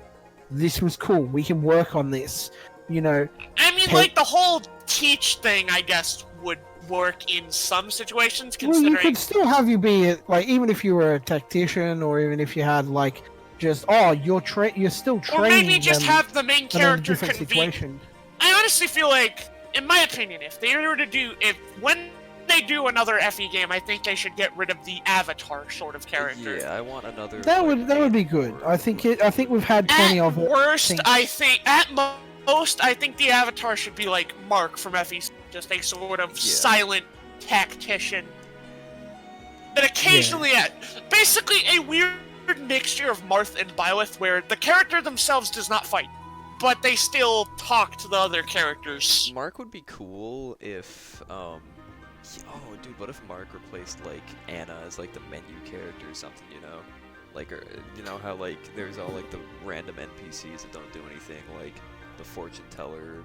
D: this was cool. We can work on this. You know,
C: I mean,
D: Okay.
C: like, the whole teach thing, I guess, would work in some situations,
D: well,
C: considering...
D: you could still have you be like, even if you were a tactician or even if you had like just you're still
C: or
D: training
C: maybe just
D: them
C: have the main
D: in a
C: character
D: different
C: convene.
D: situation.
C: I honestly feel like, in my opinion, if they were to do... when they do another FE game, I think they should get rid of the Avatar sort of character.
A: Yeah, I want another.
D: That
A: like,
D: would be good.
A: or-
D: I think we've had plenty
C: At
D: of it.
C: worst,
D: think-
C: I think... At most, I think the Avatar should be like Mark from FE, just a sort of silent tactician. But occasionally, basically a weird mixture of Marth and Byleth, where the character themselves does not fight, but they still talk to the other characters.
A: Mark would be cool if, oh, dude, what if Mark replaced, like, Anna as, like, the menu character or something, you know? Like, or, you know how, like, there's all, like, the random NPCs that don't do anything, like, the fortune teller,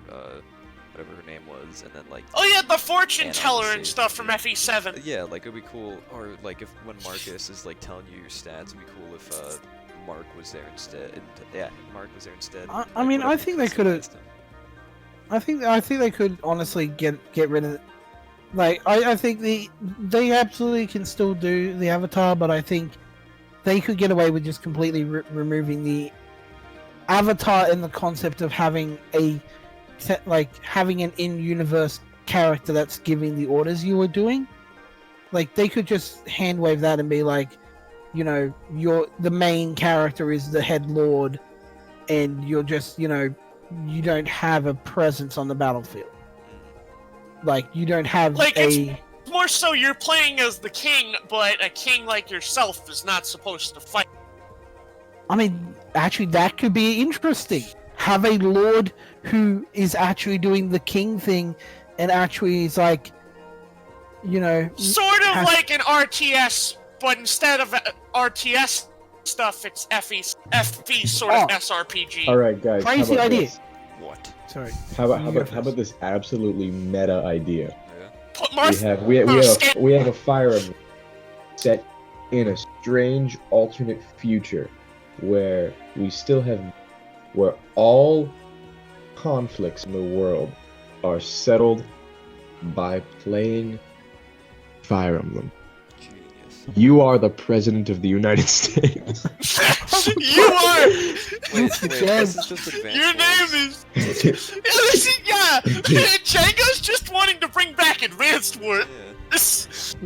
A: whatever her name was, and then, like...
C: Oh yeah, the fortune
A: Anna
C: teller and
A: saves
C: stuff from
A: you.
C: FE7.
A: Yeah, like, it'd be cool, or, like, if when Marcus is, like, telling you your stats, it'd be cool if, Mark was there instead. Mark was there instead.
D: I mean, I think they coulda- I think they could honestly get rid of it. Like, I think they absolutely can still do the Avatar, but I think they could get away with just completely removing the Avatar in the concept of having having an in-universe character that's giving the orders you were doing. Like, they could just hand wave that and be like, you know, the main character is the head lord, and you're just, you know, you don't have a presence on the battlefield. Like, you don't have
C: Like, it's more so you're playing as the king, but a king like yourself is not supposed to fight.
D: I mean, actually, that could be interesting. Have a lord who is actually doing the king thing, and actually is like, you know,
C: Sort of
D: has-
C: like an RTS, but instead of RTS stuff, it's FE sort of
D: Oh.
C: SRPG.
B: All right, guys. how
D: Crazy
B: about
D: idea.
B: this?
A: What?
D: Sorry.
B: How
D: You go
B: about
D: first.
B: this absolutely meta idea?
A: Yeah.
C: Put
B: We
C: Marth
B: have a Fire Emblem set in a strange alternate future where where all conflicts in the world are settled by playing Fire Emblem.
A: Genius.
B: You are the president of the United States.
C: You are!
A: Wait,
D: Again.
A: this is just advanced
C: Your
A: Wars.
C: name is... yeah! Django's just wanting to bring back Advanced War.
A: Yeah.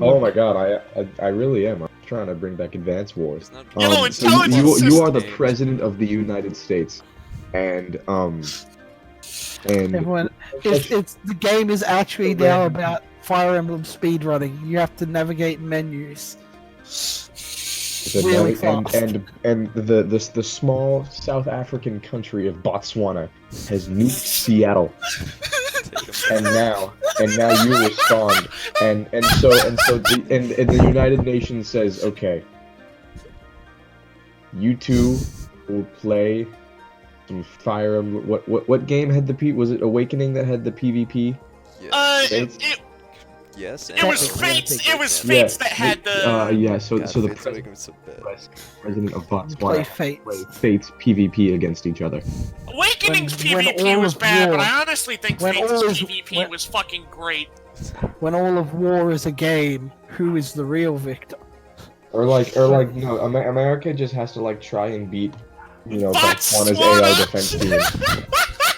B: Oh my god, I really am. I'm trying to bring back Advance Wars.
A: It's not
C: You know,
B: So
C: intelligence
B: you are the
A: systems.
B: president of the United States, and
D: Everyone, it's the game is actually now about Fire Emblem speedrunning. You have to navigate menus. really fast.
B: And the small South African country of Botswana has nuked Seattle, and now you respond, and the United Nations says, okay, you two will play some Fire Emblem. What game had the was it Awakening that had the PvP?
A: Yeah.
B: Fates?
A: Yes.
C: It was
D: Technically,
C: Fates. It was
B: Yeah,
C: Fates that had the.
B: yeah. So
A: God,
B: the
A: Fates make him so bad.
B: president of
D: You play
B: Botswana
D: Fates.
B: play Fates PvP against each other.
C: Awakening's
D: when
C: PvP
D: all
C: was
D: of
C: bad, but
D: war-
C: I honestly think
D: when
C: Fates'
D: all is-
C: PvP
D: when-
C: was fucking great.
D: When all of war is a game, who is the real victor?
B: Or like no, America just has to like try and beat, Botswana's
C: Botswana!
B: AI defense team.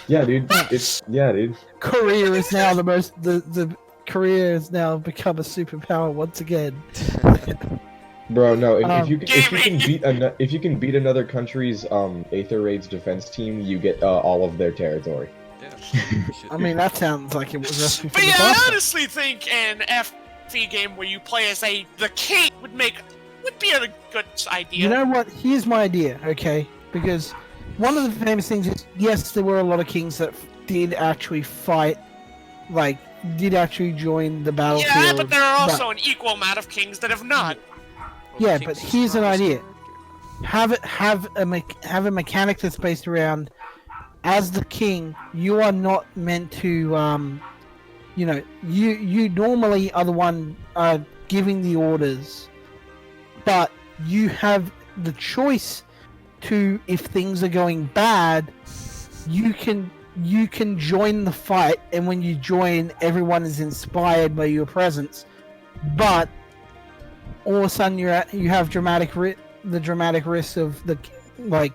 B: Yeah, dude. Dude.
D: Korea is now the Korea has now become a superpower once again.
B: Bro, no. If you
C: Gaming.
B: if you can beat another country's Aether Raid's defense team, you get all of their territory.
A: Yeah.
D: I mean, that sounds like it was recipe for
C: But yeah, I
D: disaster.
C: honestly think an FP game where you play as the king would be a good idea.
D: You know what? Here's my idea, okay? Because one of the famous things is, yes, there were a lot of kings that did actually fight, like, did actually join the battlefield.
C: yeah, but there are also an equal amount of kings that have not.
D: Yeah, but here's an idea. Have a mechanic that's based around, as the king, you are not meant to, you normally are the one giving the orders, but you have the choice to, if things are going bad, you can join the fight, and when you join, everyone is inspired by your presence, but all of a sudden you have the dramatic risk of the, like,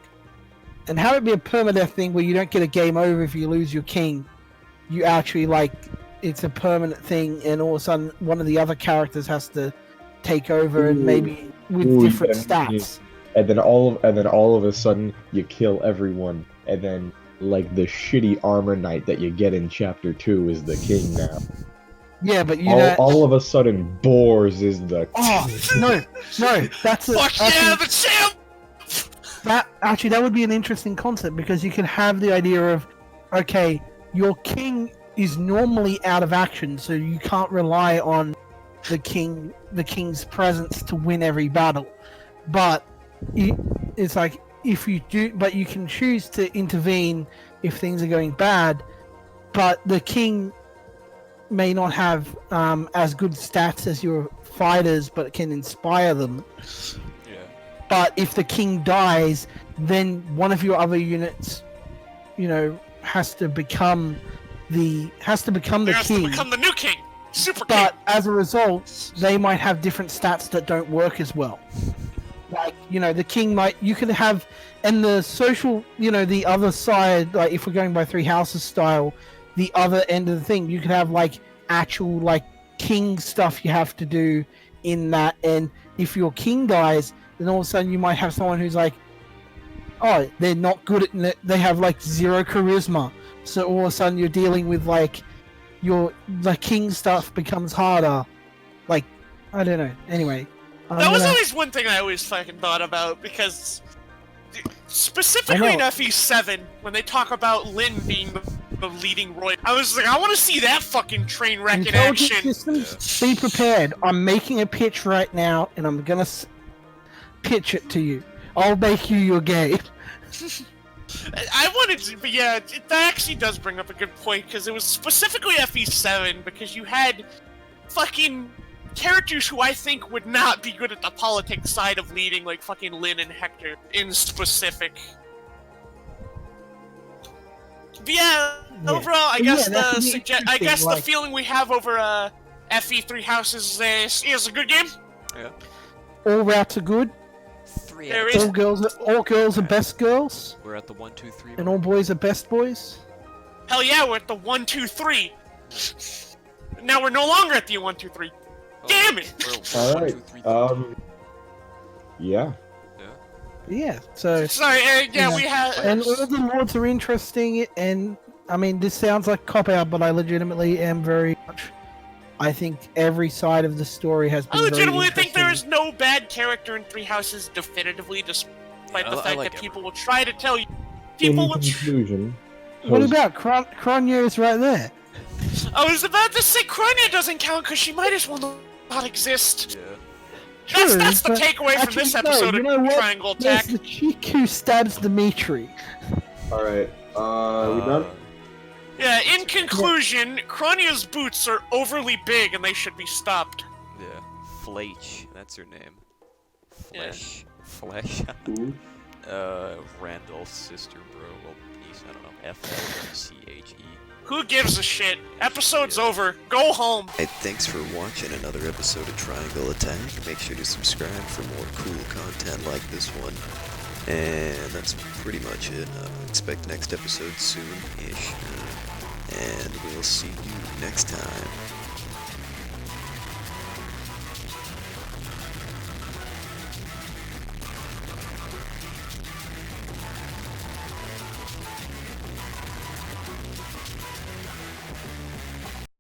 D: and have it be a permadeath thing where you don't get a game over if you lose your king. You actually, like, it's a permanent thing, and all of a sudden one of the other characters has to take over, and maybe with different stats.
B: And then all of a sudden you kill everyone, and then like the shitty armor knight that you get in chapter 2 is the king now.
D: Yeah, but
B: all of a sudden Boars is the
D: no, that's a,
C: Fuck yeah, the champ!
D: that would be an interesting concept, because you can have the idea of, okay, your king is normally out of action, so you can't rely on the king's presence to win every battle, but it's like, if you do, but you can choose to intervene if things are going bad, but the king may not have as good stats as your fighters, but it can inspire them.
A: Yeah.
D: But if the king dies, then one of your other units, has to become the
C: Has
D: king.
C: to become the new king. Super
D: But
C: king.
D: as a result, they might have different stats that don't work as well. Like, the king you could have, and the social, the other side, like, if we're going by Three Houses style, the other end of the thing, you could have, like, actual, like, king stuff you have to do in that, and if your king dies, then all of a sudden you might have someone who's like, oh, they're not good at, they have, like, 0 charisma, so all of a sudden you're dealing with, like, the king stuff becomes harder. Like, I don't know. Anyway.
C: That was always one thing I always fucking thought about, because specifically in FE7, when they talk about Lyn being the leading Roy, I was like, I want to see that fucking train wreck in action.
D: Systems, be prepared. I'm making a pitch right now, and I'm gonna pitch it to you. I'll make you your game.
C: I wanted to, but yeah, that actually does bring up a good point, because it was specifically FE7, because you had fucking characters who I think would not be good at the politics side of leading, like fucking Lyn and Hector in specific. But yeah, overall, I guess the feeling we have over FE3 Houses is a good game.
A: Yeah.
D: All routes are good.
C: There is.
D: All girls are best girls,
A: We're at the 1, 2, 3.
D: and all boys are best boys.
C: Hell yeah, we're at the 1, 2, 3. Now we're no longer at the 1, 2, 3. Damn it!
B: All
A: One,
B: right.
A: two, three, four.
B: Yeah.
D: Yeah. So.
C: Sorry, we have.
D: And all the lords are interesting, and I mean, this sounds like cop out, but I legitimately am very much. I think every side of the story has been.
C: I legitimately
D: very
C: think there is no bad character in Three Houses, definitively, despite the fact
A: like
C: that
A: him.
C: people will try to tell you.
B: In conclusion,
D: What about Kranya is right there?
C: I was about to say Kranya doesn't count because she might as well not exist.
A: Yeah.
C: That's the
D: but
C: takeaway from this
D: actually, no,
C: episode
D: you know
C: of
D: what?
C: Triangle
D: There's
C: Attack.
D: the chick who stabs Dimitri.
B: all right. We done?
C: Yeah, in conclusion, Cronia's boots are overly big and they should be stopped.
A: Yeah. Fleche, that's her name.
C: Yeah.
A: Flesh.
B: Ooh.
A: Randolph's sister, bro. Well, I don't know. F-L-E-C-H-E.
C: Who gives a shit? Episode's over. Go home.
A: Hey, thanks for watching another episode of Triangle Attack. Make sure to subscribe for more cool content like this one. And that's pretty much it. Expect next episode soon-ish. And we'll see you next time.